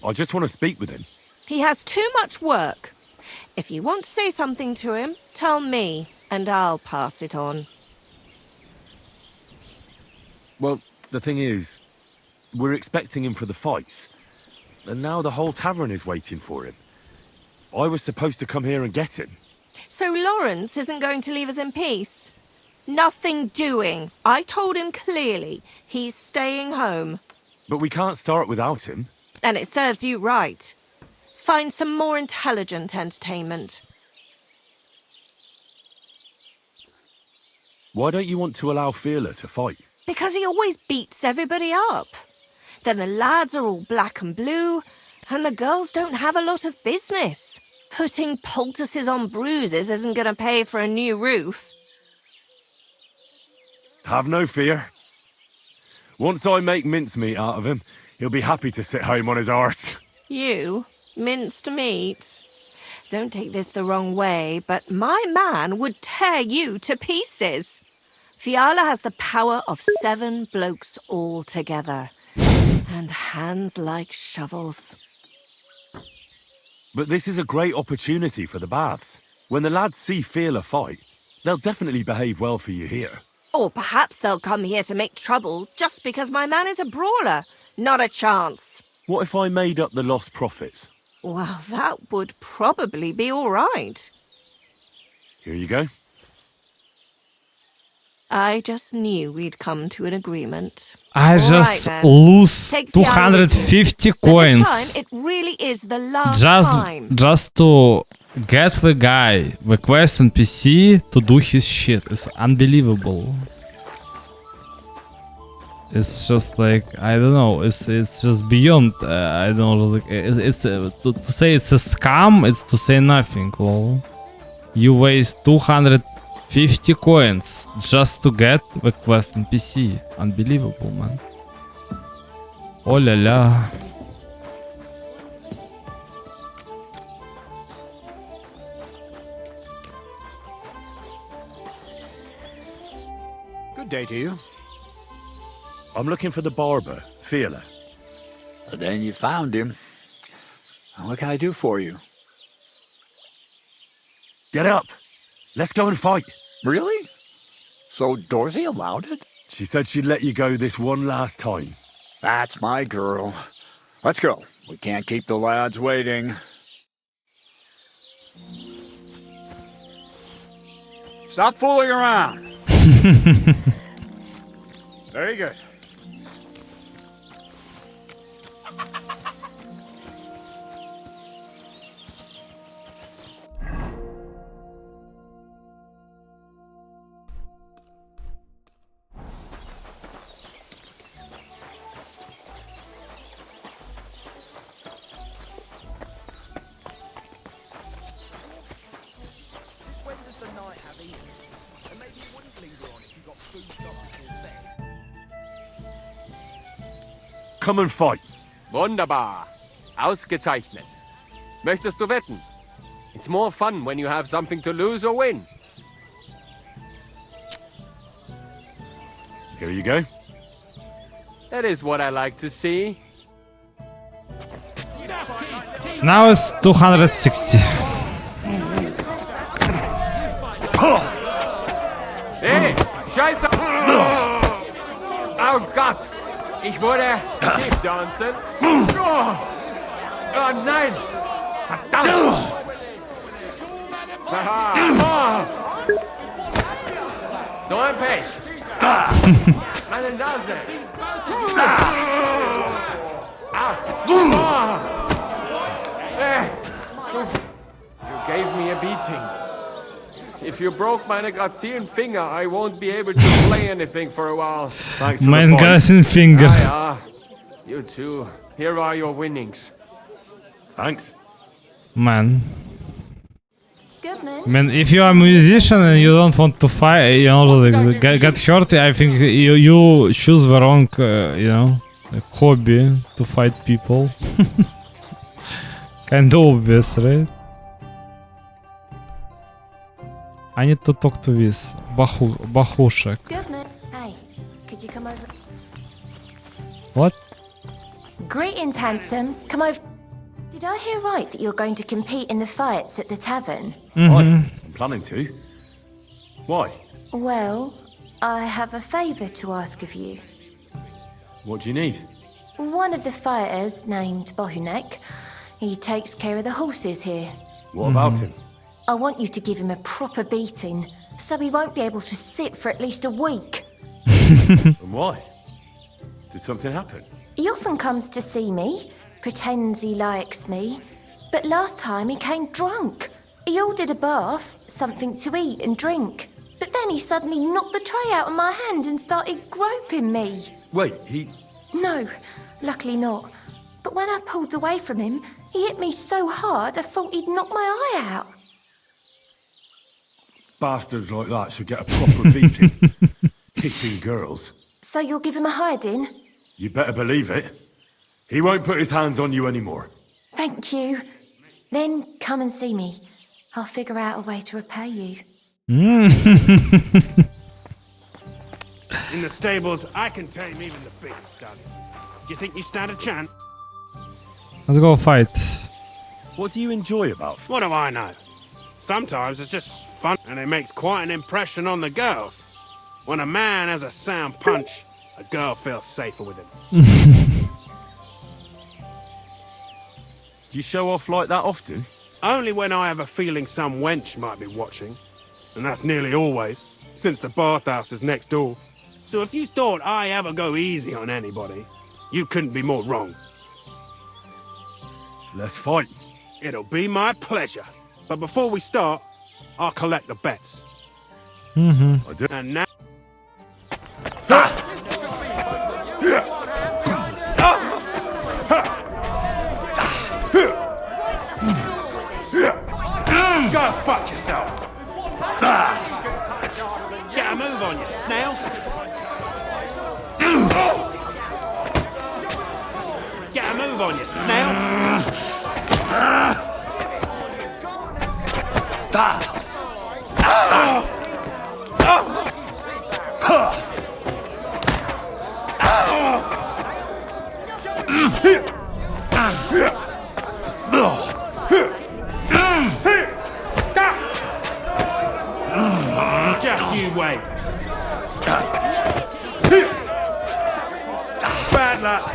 I just want to speak with him. He has too much work. If you want to say something to him, tell me, and I'll pass it on. Well, the thing is, we're expecting him for the fights. And now the whole tavern is waiting for him. I was supposed to come here and get him. So Lawrence isn't going to leave us in peace? Nothing doing. I told him clearly. He's staying home. But we can't start without him. And it serves you right. Find some more intelligent entertainment. Why don't you want to allow Fiala to fight? Because he always beats everybody up. Then the lads are all black and blue, and the girls don't have a lot of business. Putting poultices on bruises isn't going to pay for a new roof. Have no fear. Once I make mincemeat out of him, he'll be happy to sit home on his arse. You? Minced meat? Don't take this the wrong way, but my man would tear you to pieces. Fiala has the power of 7 blokes all together. And hands like shovels. But this is a great opportunity for the baths. When the lads see Fiala fight, they'll definitely behave well for you here. Or perhaps they'll come here to make trouble just because my man is a brawler. Not a chance. What if I made up the lost profits? Well, that would probably be all right. Here you go. I just knew we'd come to an agreement. I All just right, then. lose Take the 250 But this coins time, it really is the last time. just to get the guy, the quest NPC, to do his shit. It's unbelievable. It's just like, I don't know, it's just beyond, I don't know, like, it's to say it's a scam, it's to say nothing, lol. You waste 250 coins just to get the quest NPC. Unbelievable, man. Oh la la. Good day to you. I'm looking for the barber, Fiala. Then you found him. What can I do for you? Get up! Let's go and fight! Really? So Dorothy allowed it? She said she'd let you go this one last time. That's my girl. Let's go. We can't keep the lads waiting. Stop fooling around. Very good. Come and fight. Wunderbar. Ausgezeichnet. Möchtest du wetten? It's more fun when you have something to lose or win. Here you go. That is what I like to see. Now it's 260. Hey, Scheiße! Oh Gott! Ich wurde... Keep dancing. Oh nein! Verdammt! Haha! So ein Pech! Meine Nase! You gave me a beating. If you broke meine grazilen Finger, I won't be able to play anything for a while. Thanks for Mein the fight. ganzen Finger. Ah, ja. You too. Here are your winnings. Thanks. Man. Goodman. Man, if you are a musician and you don't want to fight, you know, like, get hurt, I think you choose the wrong, you know, hobby to fight people. Kinda obvious, right? I need to talk to this Bahushek. Goodman. Hey, could you come over? What? Greetings, handsome. Come over. Did I hear right that you're going to compete in the fights at the tavern? I'm planning to. Why? Well, I have a favour to ask of you. What do you need? One of the fighters, named Bohunek, he takes care of the horses here. What about him? I want you to give him a proper beating, so he won't be able to sit for at least a week. And why? Did something happen? He often comes to see me, pretends he likes me, but last time he came drunk. He ordered a bath, something to eat and drink, but then he suddenly knocked the tray out of my hand and started groping me. Wait, he... No, luckily not. But when I pulled away from him, he hit me so hard I thought he'd knock my eye out. Bastards like that should get a proper beating. Hitting girls. So you'll give him a hiding? You better believe it. He won't put his hands on you anymore. Thank you. Then come and see me. I'll figure out a way to repay you. In the stables, I can tame even the biggest stallion. Do you think you stand a chance? Let's go fight. What do you enjoy about What do I know? Sometimes it's just fun, and it makes quite an impression on the girls. When a man has a sound punch, a girl feels safer with him. Do you show off like that often? Only when I have a feeling some wench might be watching. And that's nearly always, since the bathhouse is next door. So if you thought I ever go easy on anybody, you couldn't be more wrong. Let's fight. It'll be my pleasure. But before we start, I'll collect the bets. I do. And now... Go fuck yourself! Get a move on, you snail! Get a move on, you snail! Just you wait. Bad luck.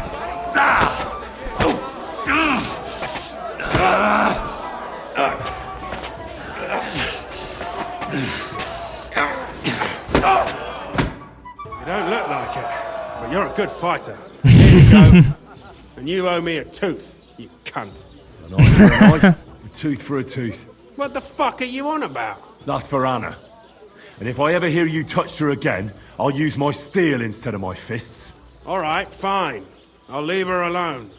good fighter. Here you go. And you owe me a tooth, you cunt. An eye for an eye, a tooth for a tooth. What the fuck are you on about? That's for Anna. And if I ever hear you touched her again, I'll use my steel instead of my fists. All right, fine. I'll leave her alone.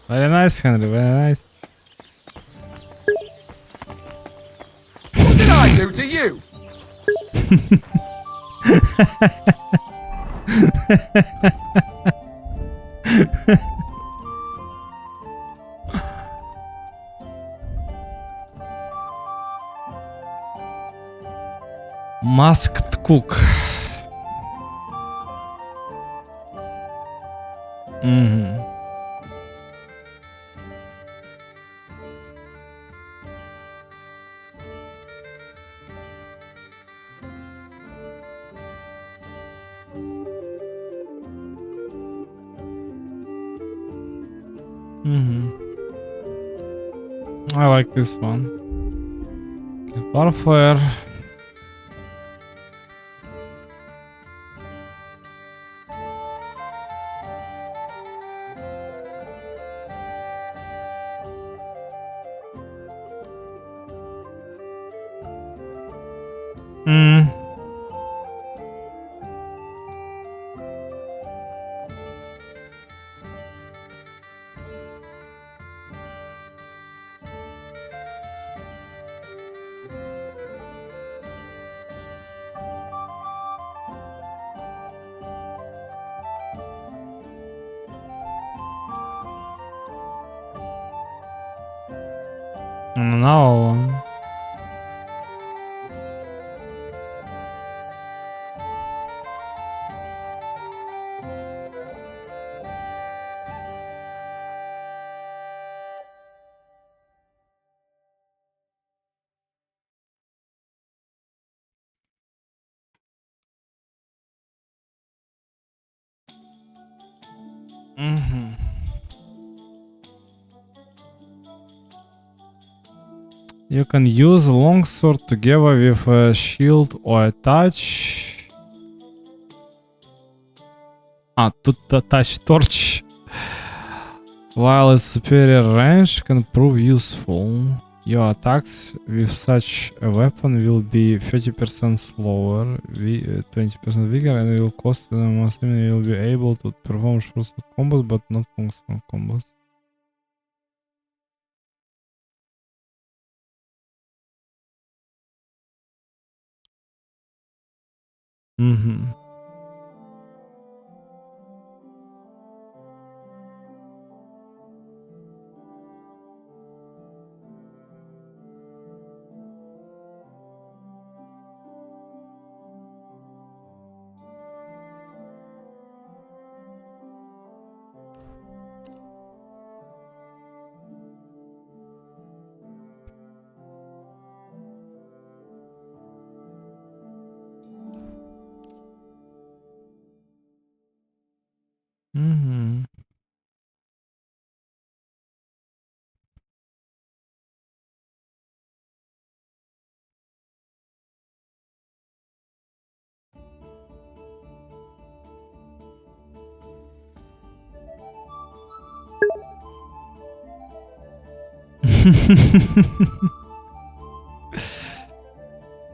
Very nice, Henry, very nice. What did I do to you? Masked cook. I like this one. Warfare. No. You can use a longsword together with a shield or a touch. Тут touch torch. While its superior range can prove useful. Your attacks with such a weapon will be 30% slower, 20% weaker, and will cost most you will be able to perform short-sword combos but not long-sword combos.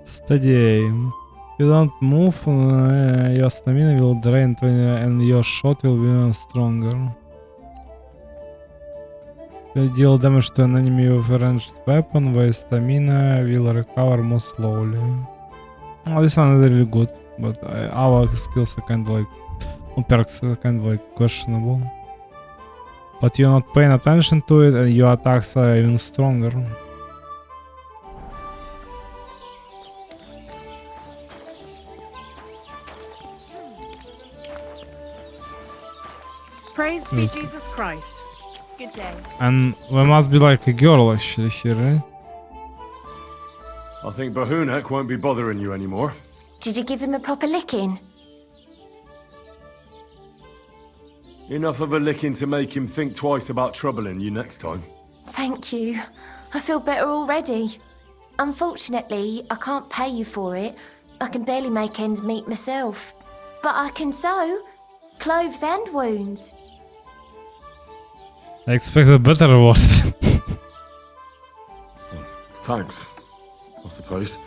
Steady aim. If you don't move, your stamina will drain 20 and your shot will be stronger. You deal damage to an enemy with a ranged weapon, where stamina will recover more slowly. Oh, this one is really good, but our skills are kind of like, perks are kind of like questionable. But you're not paying attention to it and your attacks are even stronger. Praised be Jesus Christ. Good day. And we must be like a girl actually here, right? I think Bahunek won't be bothering you anymore. Did you give him a proper licking? Enough of a licking to make him think twice about troubling you next time. Thank you. I feel better already. Unfortunately, I can't pay you for it. I can barely make ends meet myself. But I can sew. Clothes and wounds. I expected better reward. Thanks, I suppose.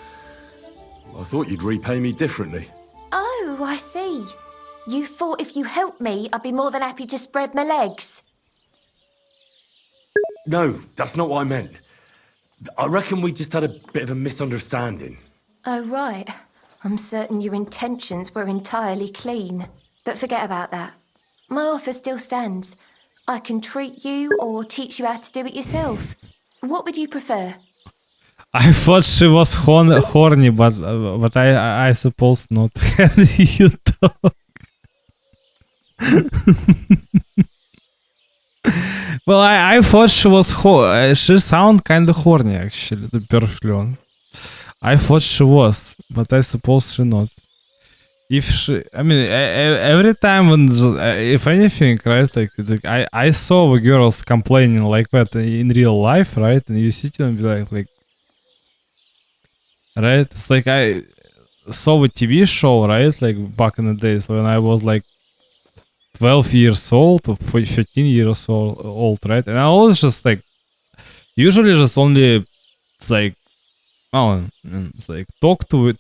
I thought you'd repay me differently. Oh, I see. You thought if you helped me, I'd be more than happy to spread my legs. No, that's not what I meant. I reckon we just had a bit of a misunderstanding. Oh, right. I'm certain your intentions were entirely clean. But forget about that. My offer still stands. I can treat you or teach you how to do it yourself. What would you prefer? I thought she was horny, but I suppose not. Can you talk? Well, I thought she was she sound kind of horny actually, to be perfectly honest. I thought she was, but I suppose she not. If she, I mean, every time when, if anything, right, like I saw the girls complaining like that in real life, right, and you sit and be like, right, it's like I saw a TV show, right, like back in the days when I was like 12 years old or 13 years old, right, and I was just like, usually just only, it's like, oh, it's like talk to a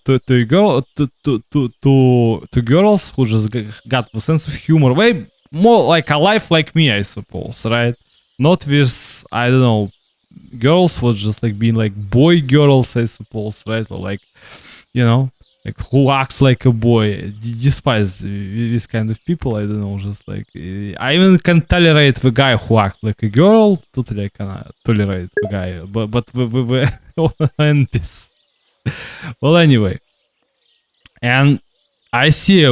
girl to girls who just got the sense of humor, way more like a life like me, I suppose, right? Not with, I don't know, girls who just like being like boy girls, I suppose, right? Or like, you know, like who acts like a boy. Despise this kind of people, I don't know, just like I even can tolerate the guy who acts like a girl. Totally I can tolerate the guy, but the NPCs. Well, anyway, and I see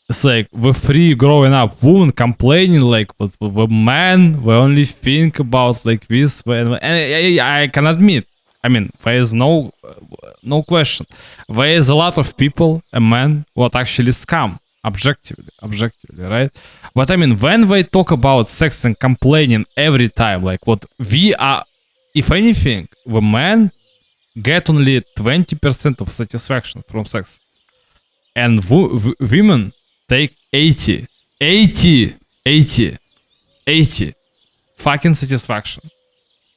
it's like the three growing up women complaining like what the men we only think about like this, and I can admit, I mean, there is no question. There is a lot of people, a man, what actually scam, objectively, right? But I mean, when they talk about sex and complaining every time, like what we are, if anything, the men get only 20% of satisfaction from sex, and women take 80 fucking satisfaction.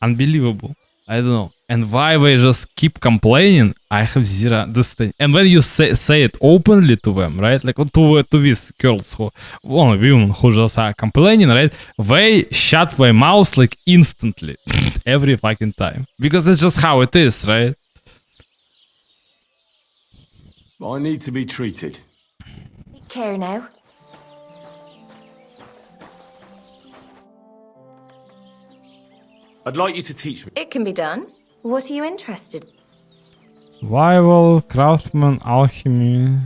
Unbelievable. I don't know. And why they just keep complaining, I have zero understanding. And when you say it openly to them, right? Like to these girls who, well, women who just are complaining, right? They shut their mouths like instantly. Every fucking time. Because it's just how it is, right? I need to be treated. Take care now. I'd like you to teach me. It can be done. What are you interested in? Survival, craftsman, alchemy.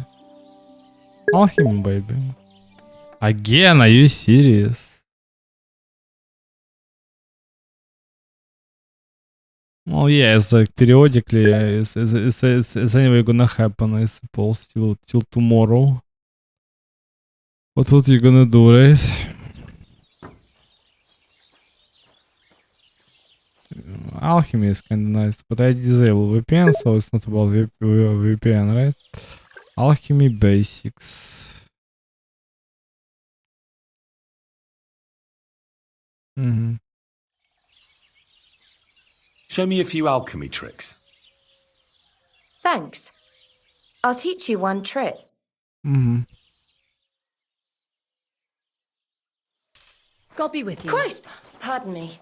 Alchemy, baby. Again, are you serious? Well, yeah, it's like periodically, it's anyway gonna happen, I suppose, till tomorrow. But what you gonna do, right? Alchemy is kinda nice, but I disable VPN, so it's not about VPN, right? Alchemy basics. Show me a few alchemy tricks. Thanks. I'll teach you one trick. God be with you. Christ! Pardon me.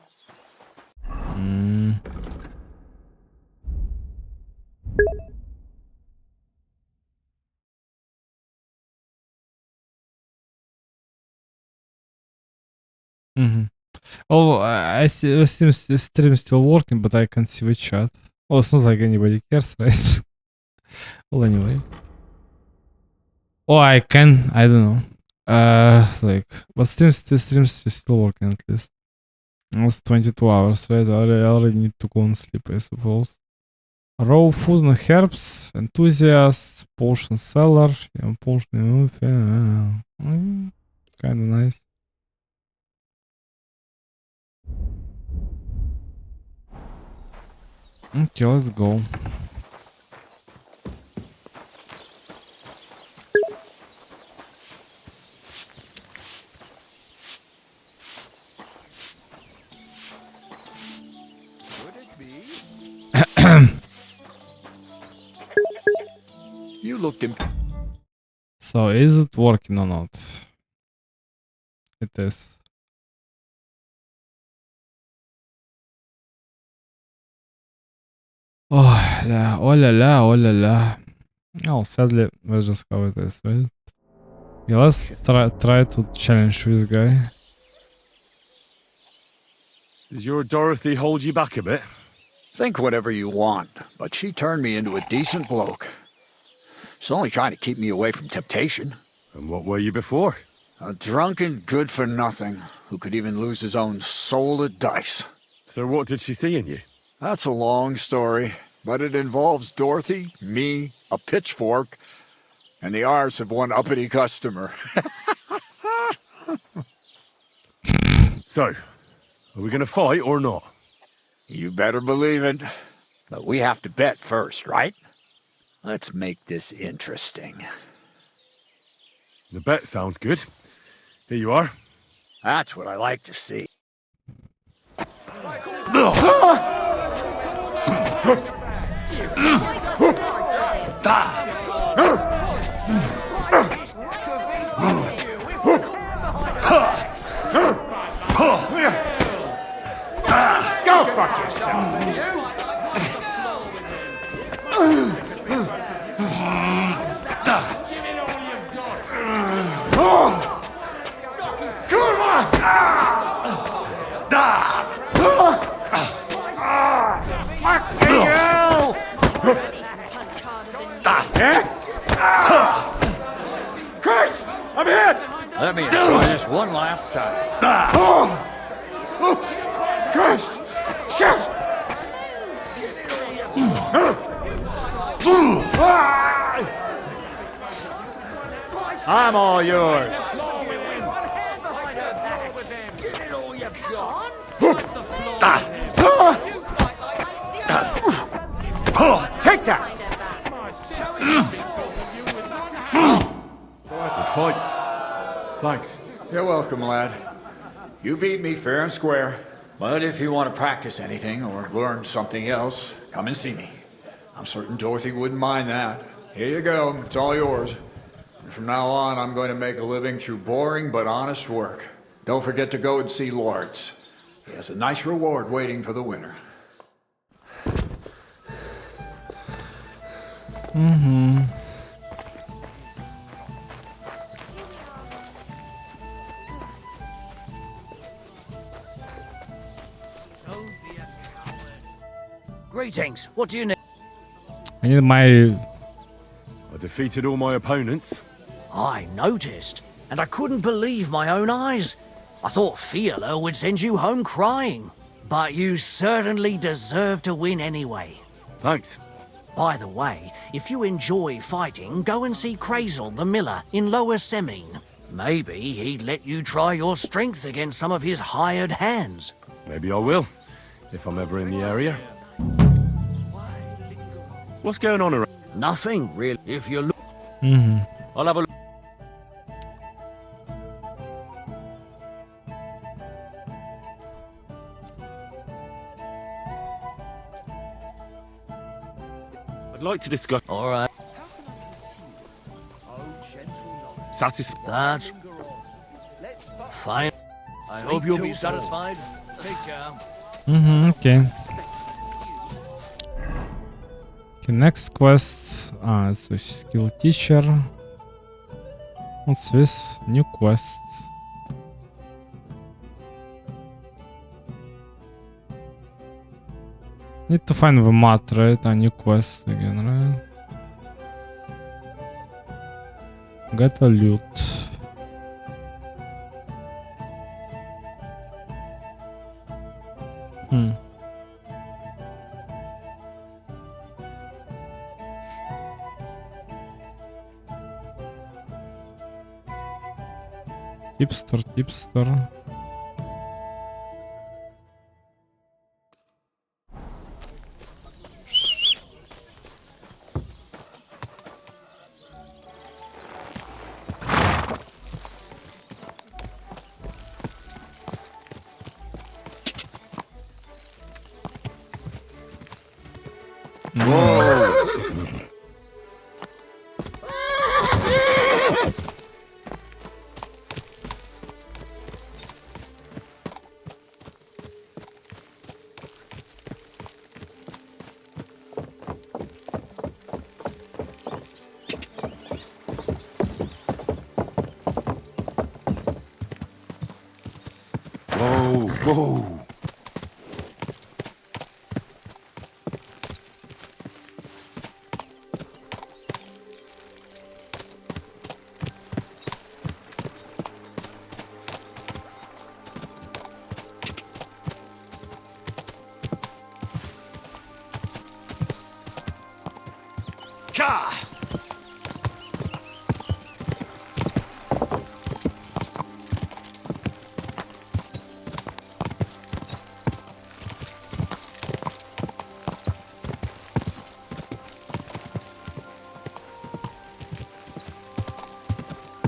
Oh, I see the stream still working, but I can't see the chat. Oh, it's not like anybody cares, right? Well, anyway. Oh, I can. I don't know. Like, but stream's still working at least. It's 22 hours, right? I already need to go and sleep, I suppose. Raw food and herbs, enthusiasts, potion seller, yeah, potion, kind of nice. Okay, let's go. looked him. So is it working or not? It is. Oh la, oh la la, oh la la. Oh, sadly, that's just how it is, right? Yeah, let's try to challenge this guy. Does your Dorothy hold you back a bit? Think whatever you want, but she turned me into a decent bloke. She's only trying to keep me away from temptation. And what were you before? A drunken good-for-nothing who could even lose his own soul at dice. So what did she see in you? That's a long story, but it involves Dorothy, me, a pitchfork, and the arse of one uppity customer. So, are we gonna fight or not? You better believe it. But we have to bet first, right? Let's make this interesting. The bet sounds good. Here you are. That's what I like to see. Go fuck yourself. Chris! I'm hit! Let me enjoy this one last time. Chris! Shit! I'm all yours. Take that! Good fight. Thanks. You're welcome, lad. You beat me fair and square. But if you want to practice anything or learn something else, come and see me. I'm certain Dorothy wouldn't mind that. Here you go. It's all yours. And from now on, I'm going to make a living through boring but honest work. Don't forget to go and see Lawrence. He has a nice reward waiting for the winner. Mm-hmm. Greetings. What do you need? I need my... I defeated all my opponents. I noticed, and I couldn't believe my own eyes. I thought Fiala would send you home crying. But you certainly deserve to win anyway. Thanks. By the way, if you enjoy fighting, go and see Crazel the miller in Lower Semine. Maybe he'd let you try your strength against some of his hired hands. Maybe I will, if I'm ever in the area. What's going on around? Nothing, really. If you look... Mm-hmm. I'll have a look. I'd like to discuss... All right. Satisfied. That's... fine. I hope you'll be satisfied. Take care. Mm-hmm, okay. Okay, next quest. It's a skill teacher. What's this? New quest. Need to find the mat, right? A new quest again, right? Get a loot. Tipster. Whoa.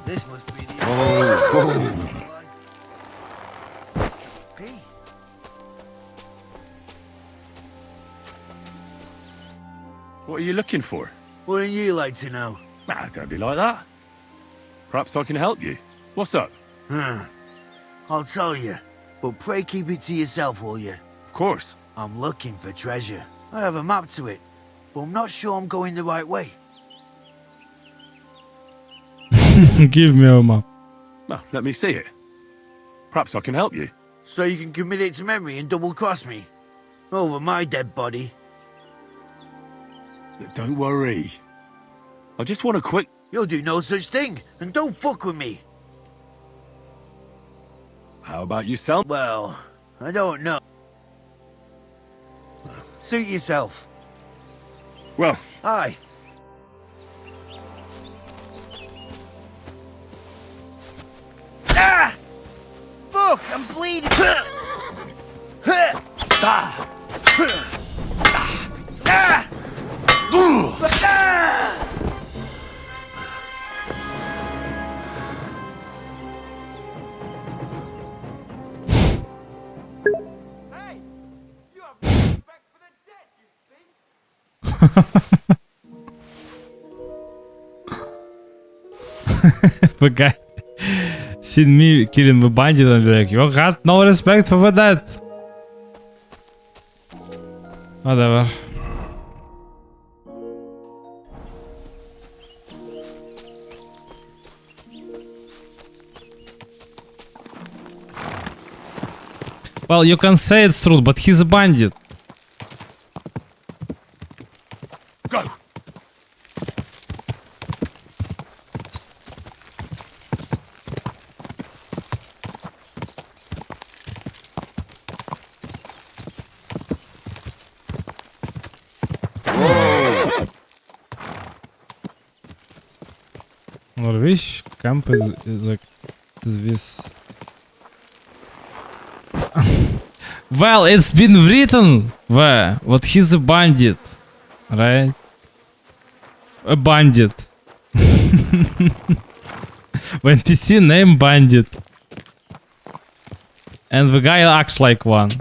This must be the... What are you looking for? Wouldn't you like to know? Ah, don't be like that. Perhaps I can help you. What's up? I'll tell you, but pray keep it to yourself, will you? Of course. I'm looking for treasure. I have a map to it, but I'm not sure I'm going the right way. Give me a map. Well, let me see it. Perhaps I can help you. So you can commit it to memory and double-cross me? Over my dead body? Don't worry. I just want a quick... You'll do no such thing, and don't fuck with me. How about yourself? Well, I don't know. Suit yourself. Well, Aye. Ah! Fuck, I'm bleeding. Hey! You have no respect for the dead, you think? The guy seen me killing the bandit and be like, you got no respect for the dead. Whatever. Well, you can say it's true, but he's a bandit. go! Which camp is like is this? Well, it's been written there what he's a bandit, right? A bandit. When NPC name bandit, and the guy acts like one.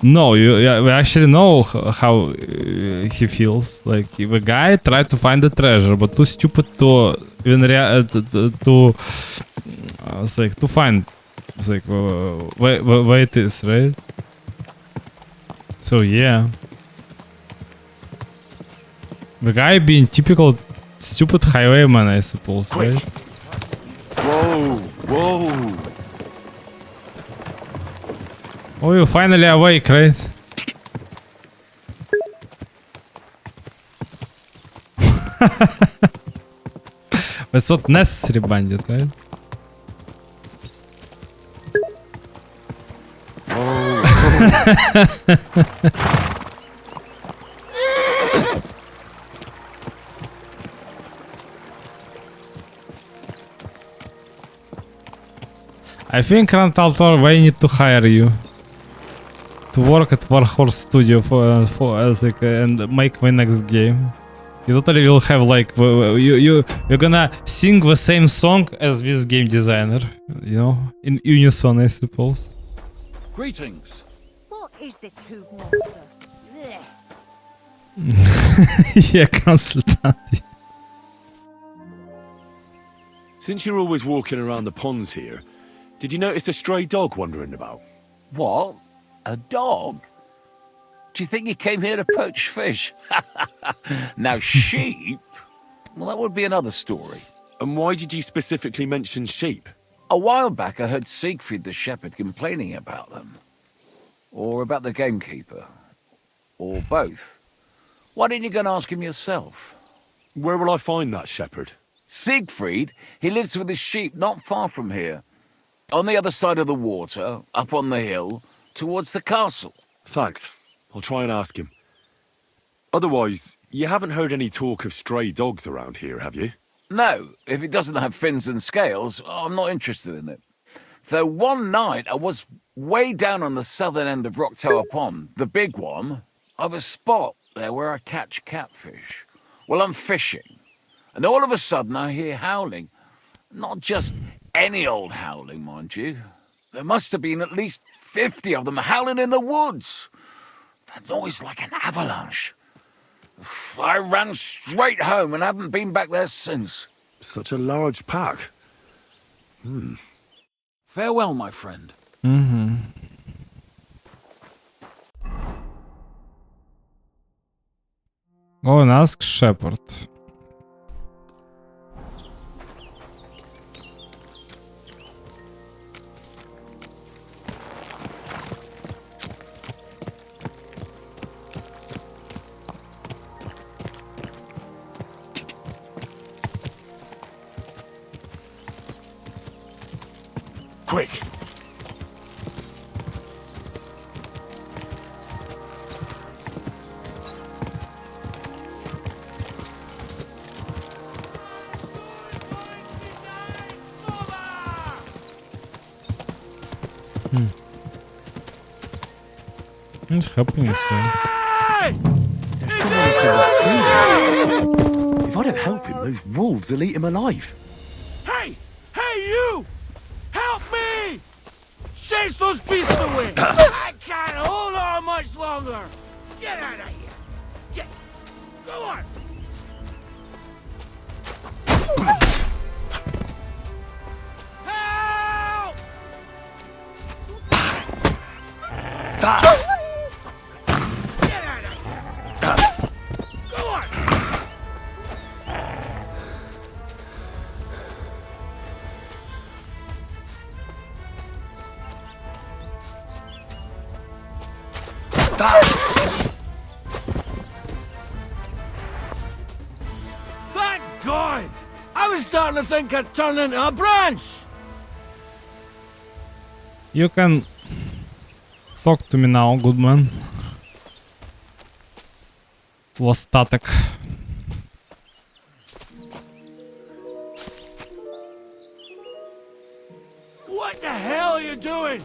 No, we actually know how he feels. Like the guy tried to find the treasure, but too stupid to even it's like to find. It's like where it is, right? So yeah, the guy being typical stupid highwayman, I suppose, right? Whoa, whoa. Oh, you're finally awake, right? It's not necessary, bandit, right? I think Rantaltor, we need to hire you to work at Warhorse Studio for and make my next game. You totally will have like you're gonna sing the same song as this game designer, you know, in unison, I suppose. Greetings. What is this hoog monster? Blech. Yeah, consultant. Since you're always walking around the ponds here, did you notice a stray dog wandering about? What? A dog? Do you think he came here to poach fish? Now, sheep? Well, that would be another story. And why did you specifically mention sheep? A while back, I heard Siegfried the shepherd complaining about them. Or about the gamekeeper. Or both. Why didn't you go and ask him yourself? Where will I find that shepherd? Siegfried, he lives with his sheep not far from here. On the other side of the water, up on the hill, towards the castle. Thanks. I'll try and ask him. Otherwise, you haven't heard any talk of stray dogs around here, have you? No, if it doesn't have fins and scales, I'm not interested in it. Though one night I was way down on the southern end of Rock Tower Pond, the big one. I've a spot there where I catch catfish. Well, I'm fishing, and all of a sudden I hear howling. Not just any old howling, mind you. There must have been at least 50 of them howling in the woods. That noise like an avalanche. I ran straight home and haven't been back there since. Such a large pack. Farewell, my friend. Mm-hmm. Go and ask Shepherd. Quick! What's happening here? If I don't help him, those wolves will eat him alive. Hey! Hey, you! Help me! Chase those beasts away! I can't hold on much longer! Get out of here! Get... Go on! Help! Get out of here! Go on! Thank God! I was starting to think I'd turn into a branch! You can talk to me now, good man. Was static. What the hell are you doing?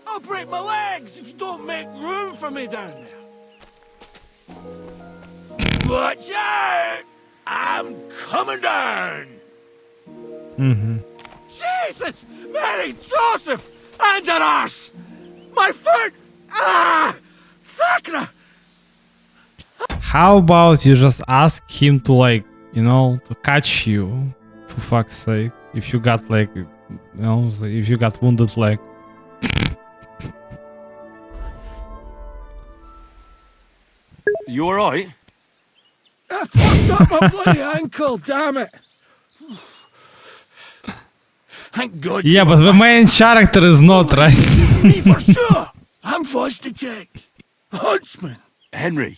I'll break my legs if you don't make room for me down there. Watch out! I'm coming down! Mm-hmm. Jesus! Mary Joseph! And an arse! My foot! Ah! Sacra! How about you just ask him to, like, you know, to catch you, for fuck's sake, if you got, like, you know, if you got wounded leg. You alright? I fucked up my bloody ankle, damn it! Thank God. Yeah, but the main character is not, right? Me for sure! I'm forced to check. Huntsman! Henry,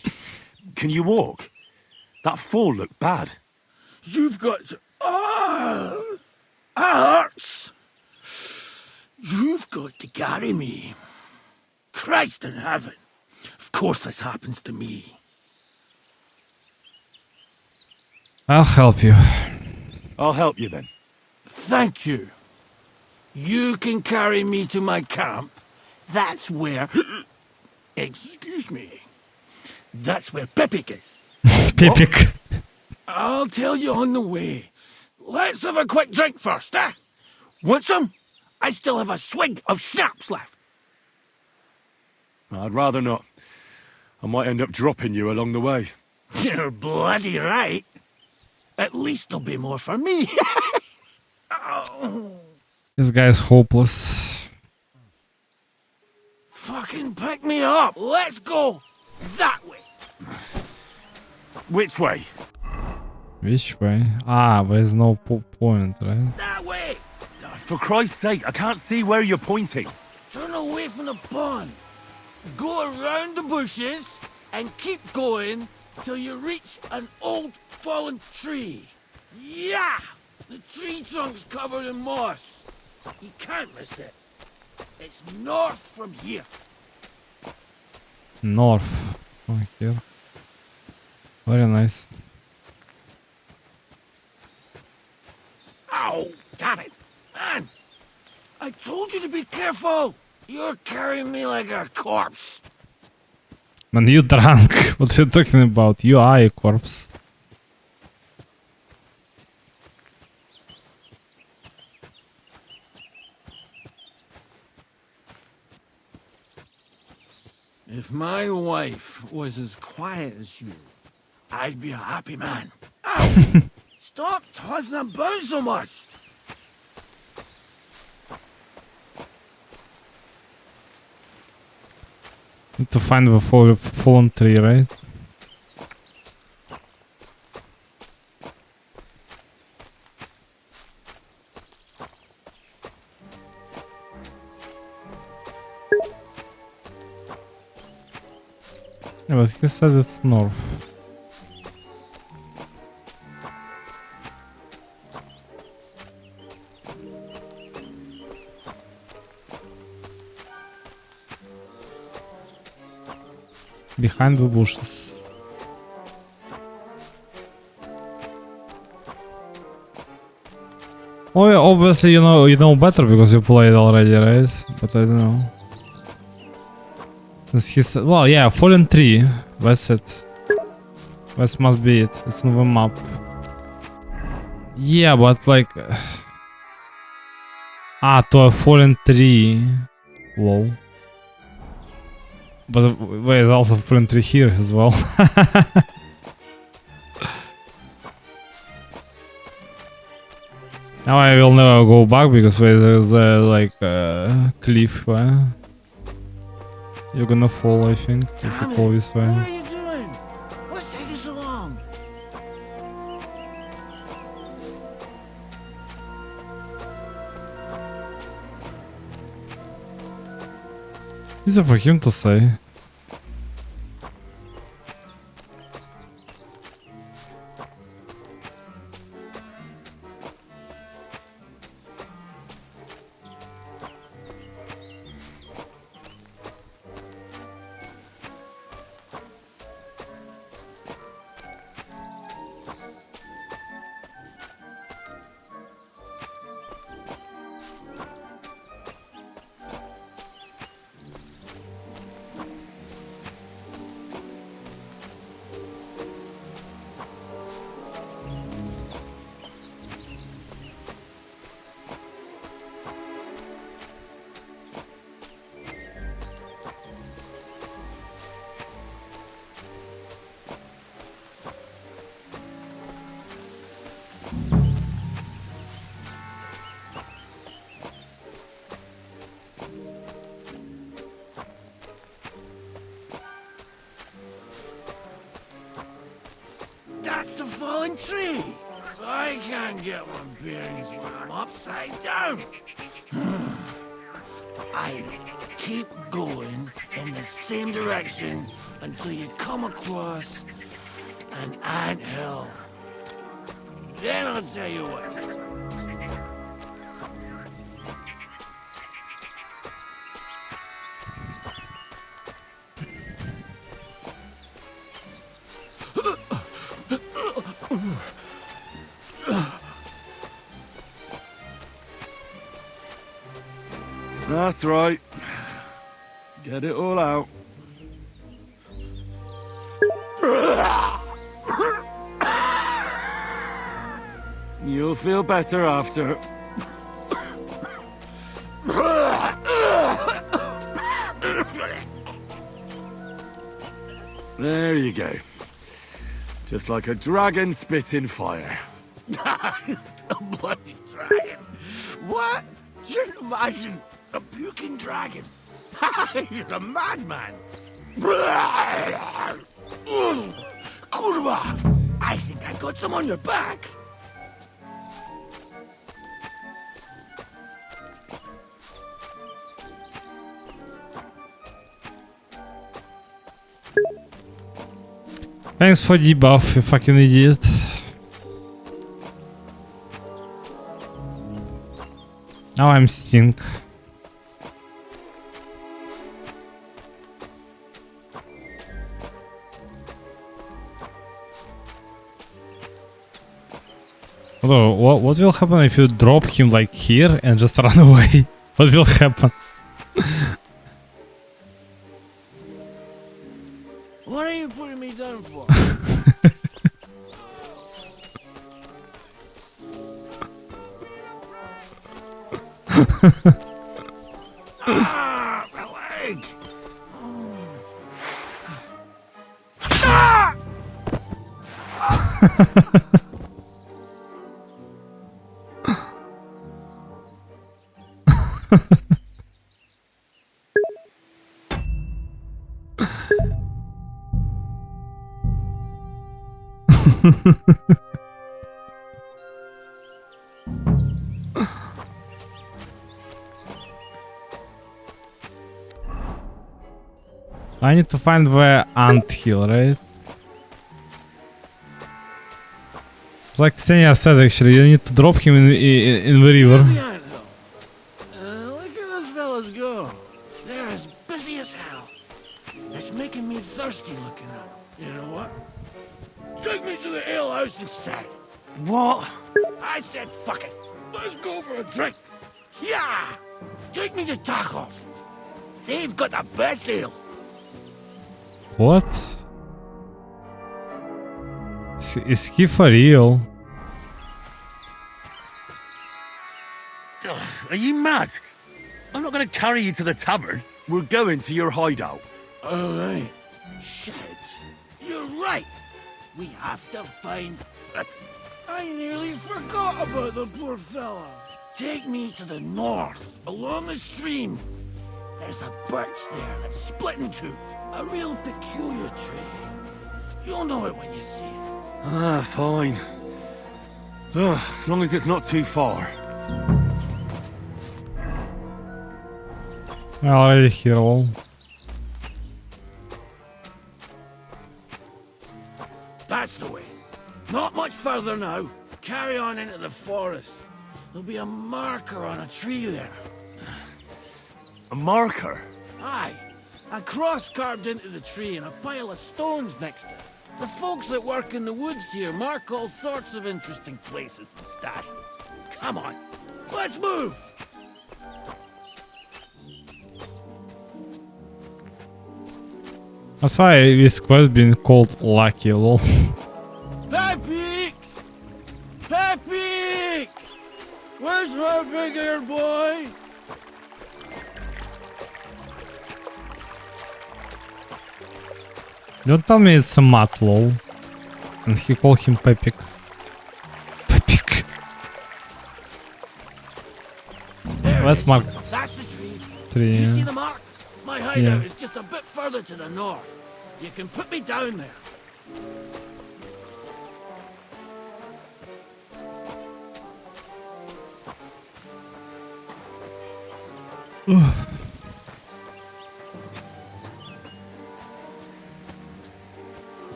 can you walk? That fall looked bad. You've got to... Oh! That hurts! You've got to carry me. Christ in heaven. Of course this happens to me. I'll help you. I'll help you then. Thank you. You can carry me to my camp. That's where... Excuse me. That's where Pepik is. Pepik. I'll tell you on the way. Let's have a quick drink first, eh? Want some? I still have a swig of schnapps left. I'd rather not. I might end up dropping you along the way. You're bloody right. At least there'll be more for me. Oh. This guy's hopeless. Fucking pick me up. Let's go. That way. Which way? Which way? Ah, there's no point, right? That way. For Christ's sake, I can't see where you're pointing. Turn away from the pond. Go around the bushes and keep going till you reach an old fallen tree. Yeah! The tree trunk's covered in moss. You can't miss it. It's north from here. North. Oh, here. Very nice. Ow! Damn it! Man! I told you to be careful! You're carrying me like a corpse. Man, you drunk. What are you talking about? You are a corpse. If my wife was as quiet as you, I'd be a happy man. Ow! Stop tossing about so much! Need to find the fallen tree, right? Yeah, but he said it's north. Behind the bushes. Oh yeah, obviously you know better because you played already, right? But I don't know. Since he said, well, yeah, fallen tree. That's it. That must be it. It's on the map. Yeah, but like, to a fallen tree. Lol. But there's also a fallen tree here as well. Now I will never go back because there's like a cliff where you're gonna fall, I think, if you go this way. What are you doing? What's taking so long? Easy for him to say. That's the fallen tree. I can't get one bearings when I'm upside down. I keep going in the same direction until you come across an anthill. Then I'll tell you what to do. That's right. Get it all out. You'll feel better after. There you go. Just like a dragon spitting fire. A bloody dragon. What? Just imagine a puking dragon. You're a madman. Kurwa! I think I got some on your back. Thanks for debuff, you fucking idiot. Now I'm stink. Although, what will happen if you drop him like here and just run away? What will happen? What are you putting me down for? Ah, my leg! Ah! I need to find the anthill, right? Like Xenia said, actually, you need to drop him in the river. Look at those fellas go. They're as busy as hell. It's making me thirsty looking at them. You know what? Take me to the ale house instead. What? I said fuck it. Let's go for a drink. Yeah! Take me to tacos. They've got the best ale. What? Is he for real? Are you mad? I'm not going to carry you to the tavern. We're going to your hideout. All right. Shit. You're right. We have to find... I nearly forgot about the poor fella. Take me to the north, along the stream. There's a birch there that's split in two. A real peculiar tree. You'll know it when you see it. Ah, fine. As long as it's not too far. I already hear all. That's the way. Not much further now. Carry on into the forest. There'll be a marker on a tree there. A marker? Aye. A cross carved into the tree and a pile of stones next to it. The folks that work in the woods here mark all sorts of interesting places to stash. Come on, let's move! That's why this quest been called Lucky, lol. Pepe! Pepe! Where's her big ear boy? Don't tell me it's a Matt, lol. And he called him Pepik. Pepik. Let's mark it. That's the tree. Tree. You see the mark? My hideout Yeah. is just a bit further to the north. You can put me down there.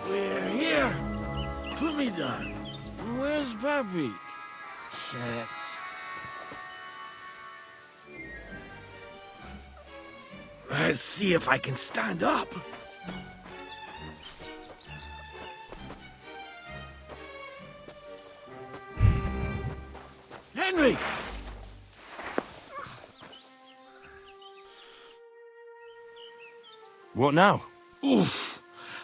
We're here. Put me down. Where's Pappy? Shit. Let's see if I can stand up. Henry! What now? Oof.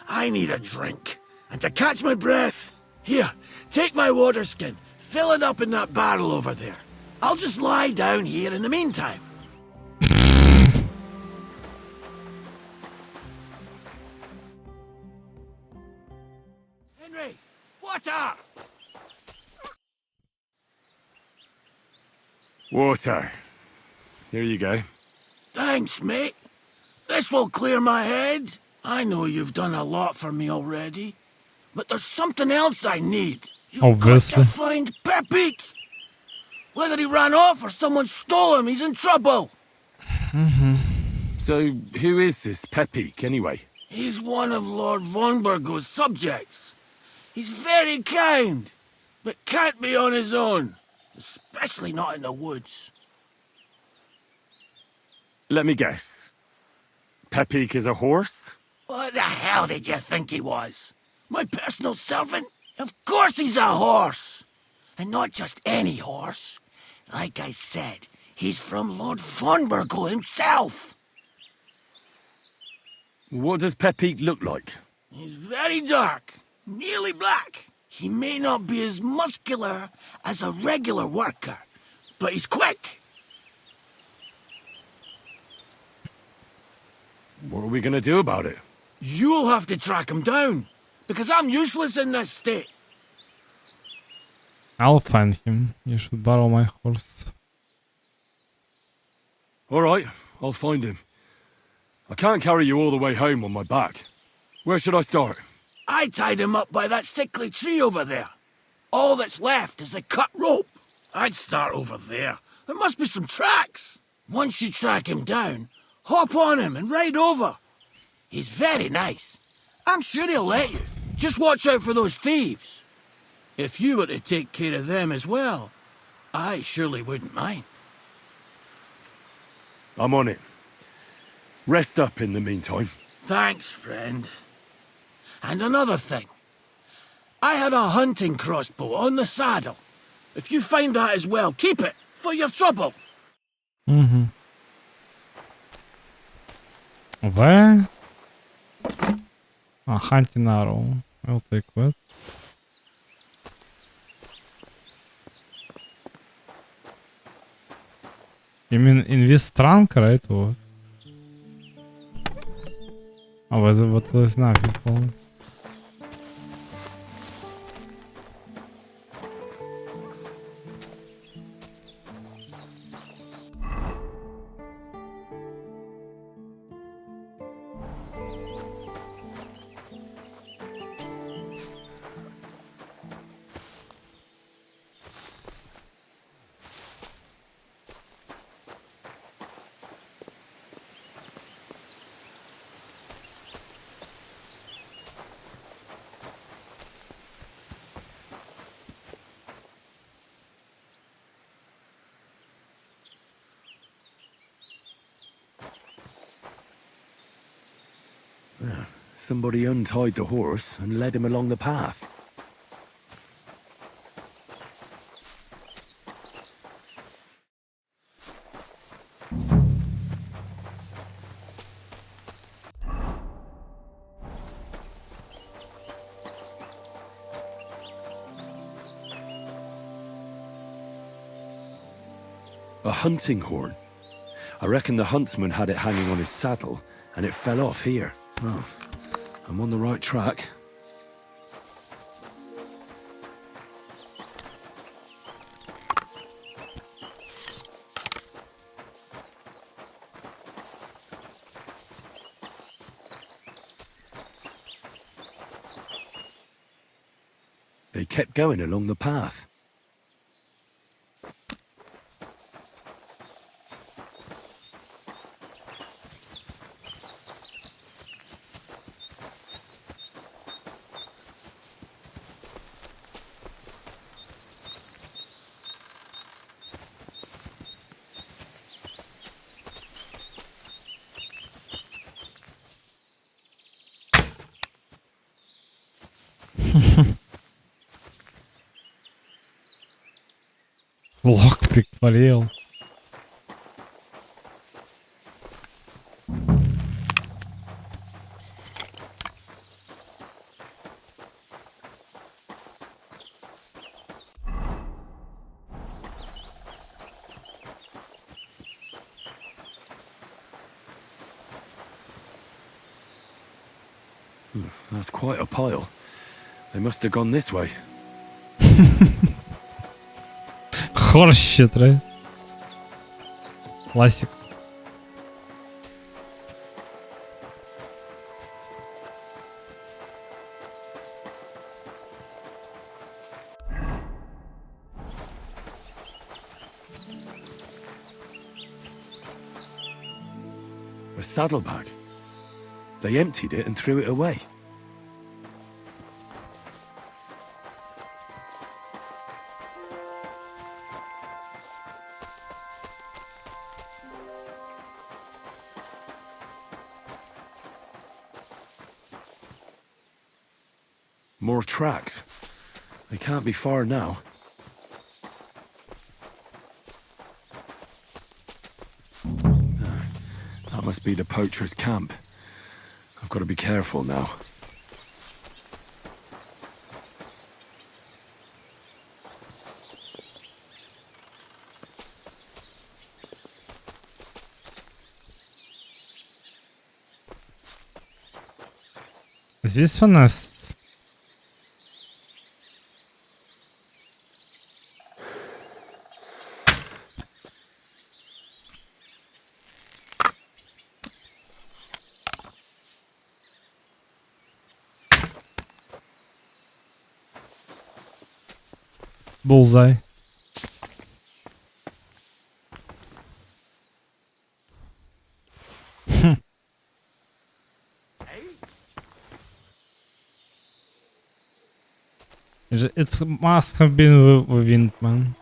I need a drink. And to catch my breath, here, take my water skin. Fill it up in that barrel over there. I'll just lie down here in the meantime. Henry, water! Water. Here you go. Thanks, mate. This will clear my head. I know you've done a lot for me already, but there's something else I need. You've Obviously. got to find Pepik. Whether he ran off or someone stole him, he's in trouble. So, who is this Pepik, anyway? He's one of Lord Vonbergo's subjects. He's very kind, but can't be on his own, especially not in the woods. Let me guess. Pepik is a horse? What the hell did you think he was? My personal servant? Of course he's a horse! And not just any horse. Like I said, he's from Lord Vonbergo himself. What does Pepik look like? He's very dark, nearly black. He may not be as muscular as a regular worker, but he's quick. What are we gonna do about it? You'll have to track him down, because I'm useless in this state. I'll find him. You should borrow my horse. Alright, I'll find him. I can't carry you all the way home on my back. Where should I start? I tied him up by that sickly tree over there. All that's left is the cut rope. I'd start over there. There must be some tracks. Once you track him down, hop on him and ride over. He's very nice. I'm sure he'll let you. Just watch out for those thieves. If you were to take care of them as well, I surely wouldn't mind. I'm on it. Rest up in the meantime. Thanks, friend. And another thing. I had a hunting crossbow on the saddle. If you find that as well, keep it for your trouble. Where? Hunting arrow. I'll take that. You mean in this trunk, right? Or? Oh, what is nothing for me. Somebody untied the horse and led him along the path. A hunting horn. I reckon the huntsman had it hanging on his saddle, and it fell off here. Oh, I'm on the right track. They kept going along the path. Lockpick болел. That's quite a pile. They must have gone this way. Horse shit, right? Classic. saddlebag. They emptied it and threw it away. More tracks. They can't be far now. That must be the poacher's camp. I've got to be careful now. Is this for nest? Bullseye. It must have been the Windman.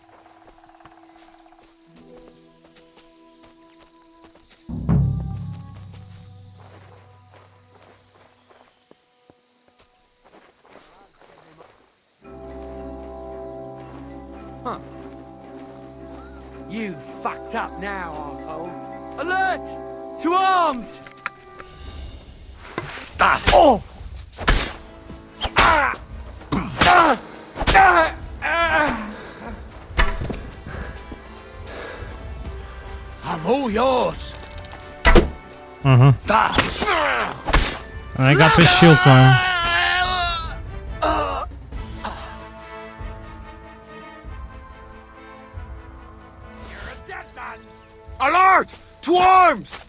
Huh. You fucked up now, arsehole. Alert! To arms! Oh! I'm all yours. And I got the shield one. Alert! To arms!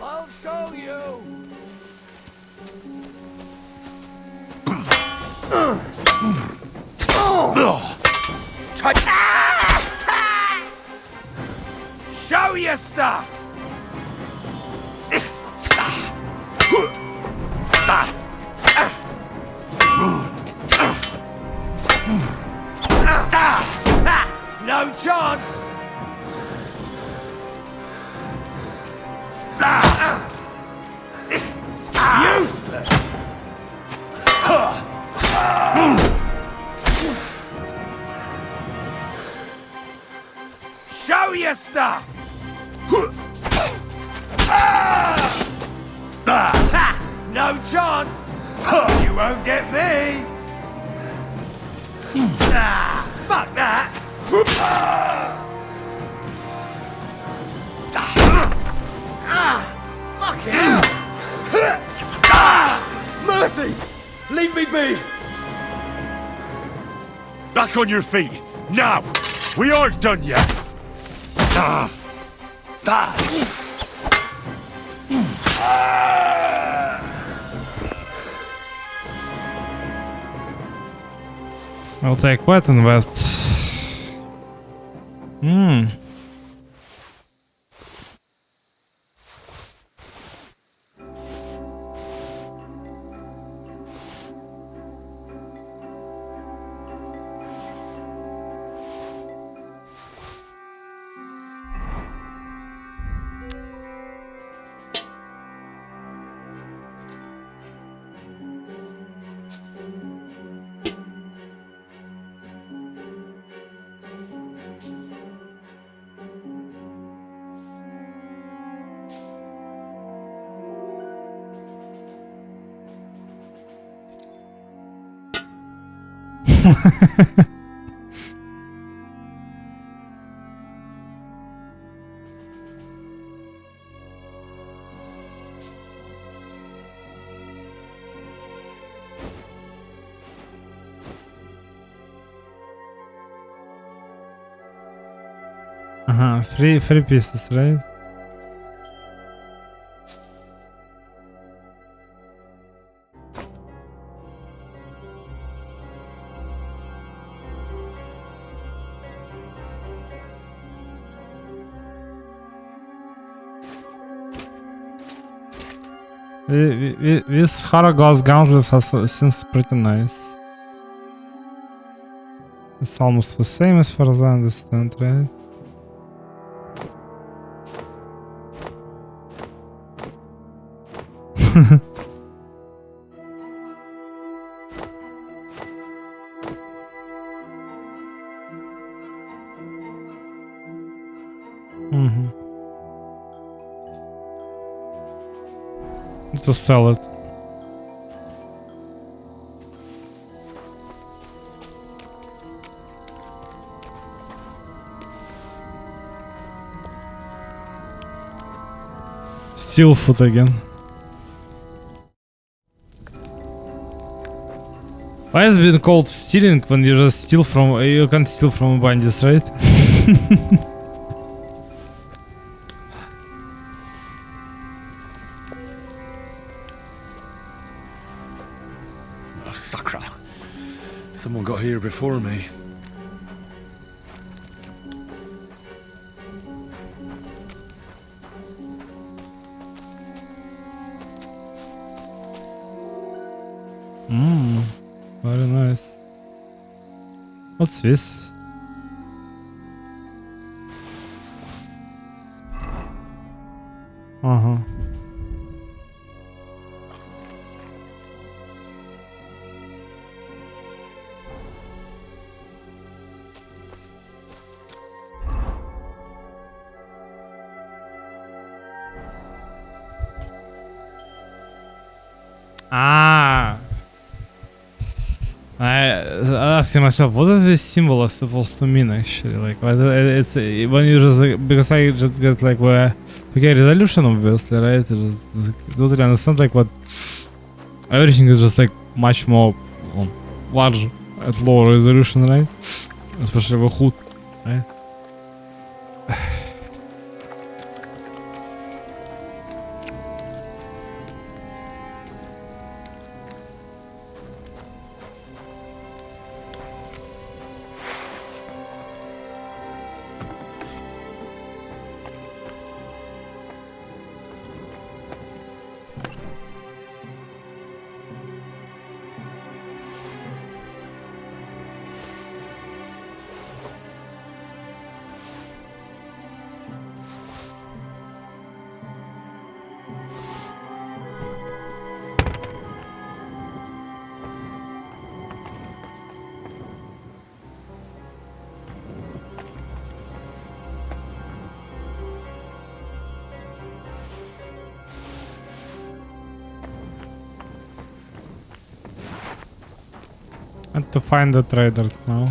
I'll show you! Show your stuff! No chance! Useless! Show your stuff! No chance! You won't get me! Fuck that! Fucking hell! Mercy! Leave me be! Back on your feet, now! We aren't done yet! I'll take weapon vest. Three pieces, right? This Hara glass gauntlet seems pretty nice. It's almost the same as far as I understand, right? To sell it. Steal food again. Why is it been called stealing when you just steal from you can't steal from bandits, right? Oh, Sakra. Someone got here before me. Very nice. What's this? I asking myself, what is this symbol supposed to mean actually? Like, it's when you just like, because I just get like okay, resolution obviously, right? It's just totally understand like what everything is just like much more large at lower resolution, right? Especially the hood, right? And to find the trader now.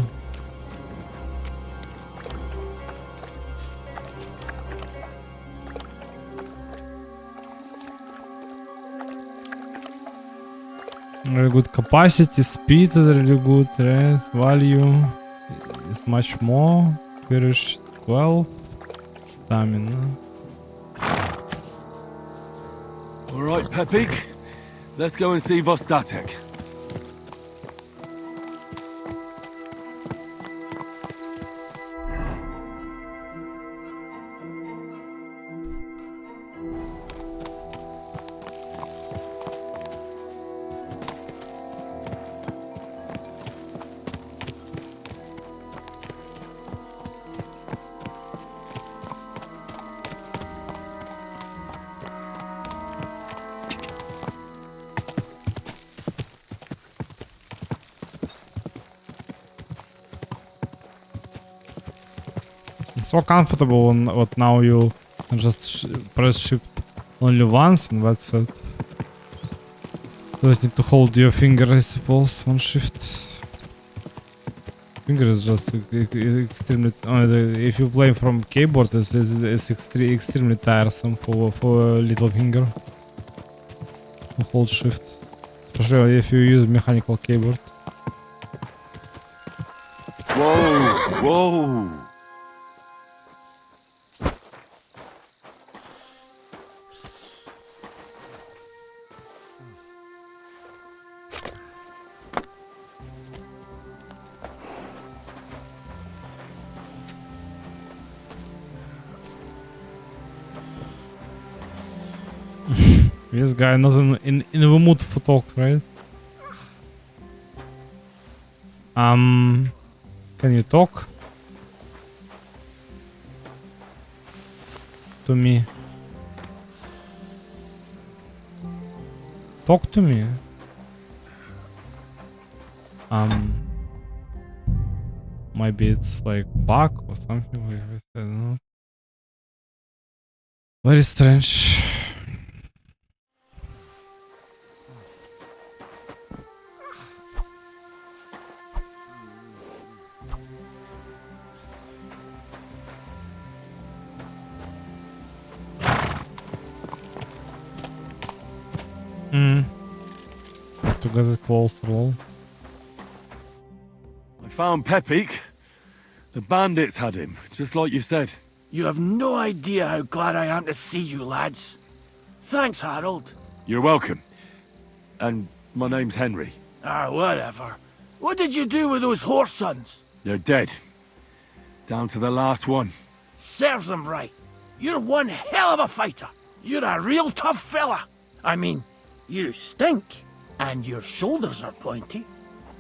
Very good capacity, speed is really good, right? Value is much more. Courage 12, stamina. Alright, Pepik. Let's go and see Vostatek. So comfortable when what now you can just press shift only once and that's it. You just need to hold your finger, I suppose, on shift. Finger is just extremely. If you play from keyboard, it's extremely tiresome for a little finger to hold shift, especially if you use mechanical keyboard. Whoa! Whoa! This guy not in the mood for talk, right? Can you talk to me? Talk to me. Maybe it's like bug or something like this. I don't know. Very strange. To get it close roll. I found Pepik. The bandits had him, just like you said. You have no idea how glad I am to see you, lads. Thanks, Harold. You're welcome. And my name's Henry. Whatever. What did you do with those horse sons? They're dead. Down to the last one. Serves them right. You're one hell of a fighter. You're a real tough fella. I mean, you stink, and your shoulders are pointy.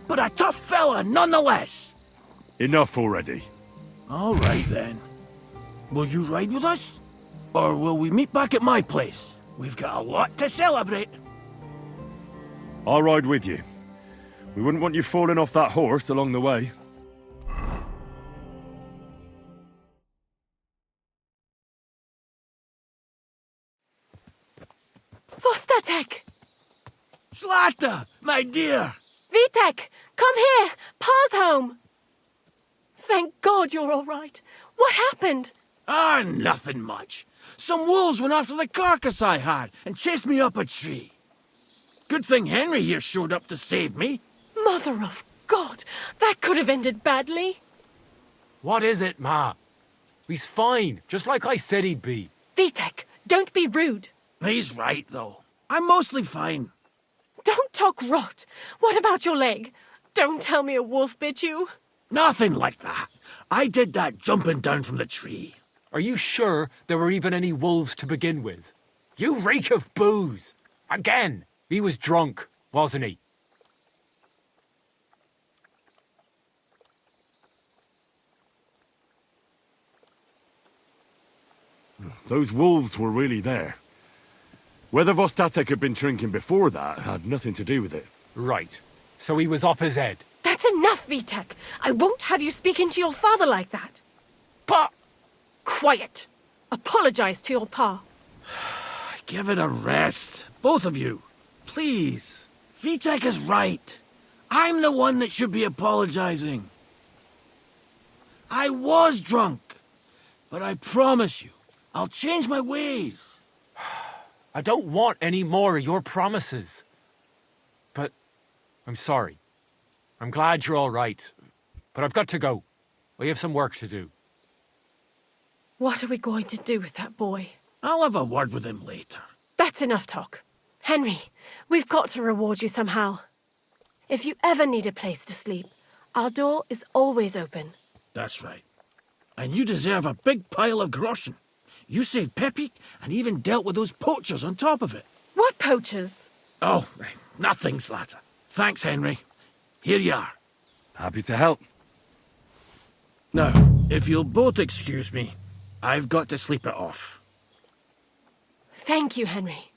But a tough fella nonetheless. Enough already. All right, then. Will you ride with us? Or will we meet back at my place? We've got a lot to celebrate. I'll ride with you. We wouldn't want you falling off that horse along the way. Vostatek! Slata, my dear! Vitek, come here! Pa's home! Thank God you're all right. What happened? Nothing much. Some wolves went after the carcass I had and chased me up a tree. Good thing Henry here showed up to save me. Mother of God, that could have ended badly. What is it, Ma? He's fine, just like I said he'd be. Vitek, don't be rude. He's right, though. I'm mostly fine. Don't talk rot. What about your leg? Don't tell me a wolf bit you. Nothing like that. I did that jumping down from the tree. Are you sure there were even any wolves to begin with? You reek of booze. Again, he was drunk, wasn't he? Those wolves were really there. Whether Vostatek had been drinking before that had nothing to do with it. Right. So he was off his head. That's enough, Vitek. I won't have you speaking to your father like that. Pa! Quiet. Apologize to your pa. Give it a rest. Both of you. Please. Vitek is right. I'm the one that should be apologizing. I was drunk. But I promise you, I'll change my ways. I don't want any more of your promises. But I'm sorry. I'm glad you're all right. But I've got to go. We have some work to do. What are we going to do with that boy? I'll have a word with him later. That's enough talk. Henry, we've got to reward you somehow. If you ever need a place to sleep, our door is always open. That's right. And you deserve a big pile of groschen. You saved Pepik and even dealt with those poachers on top of it. What poachers? Oh, nothing, Slata. Thanks, Henry. Here you are. Happy to help. Now, if you'll both excuse me, I've got to sleep it off. Thank you, Henry.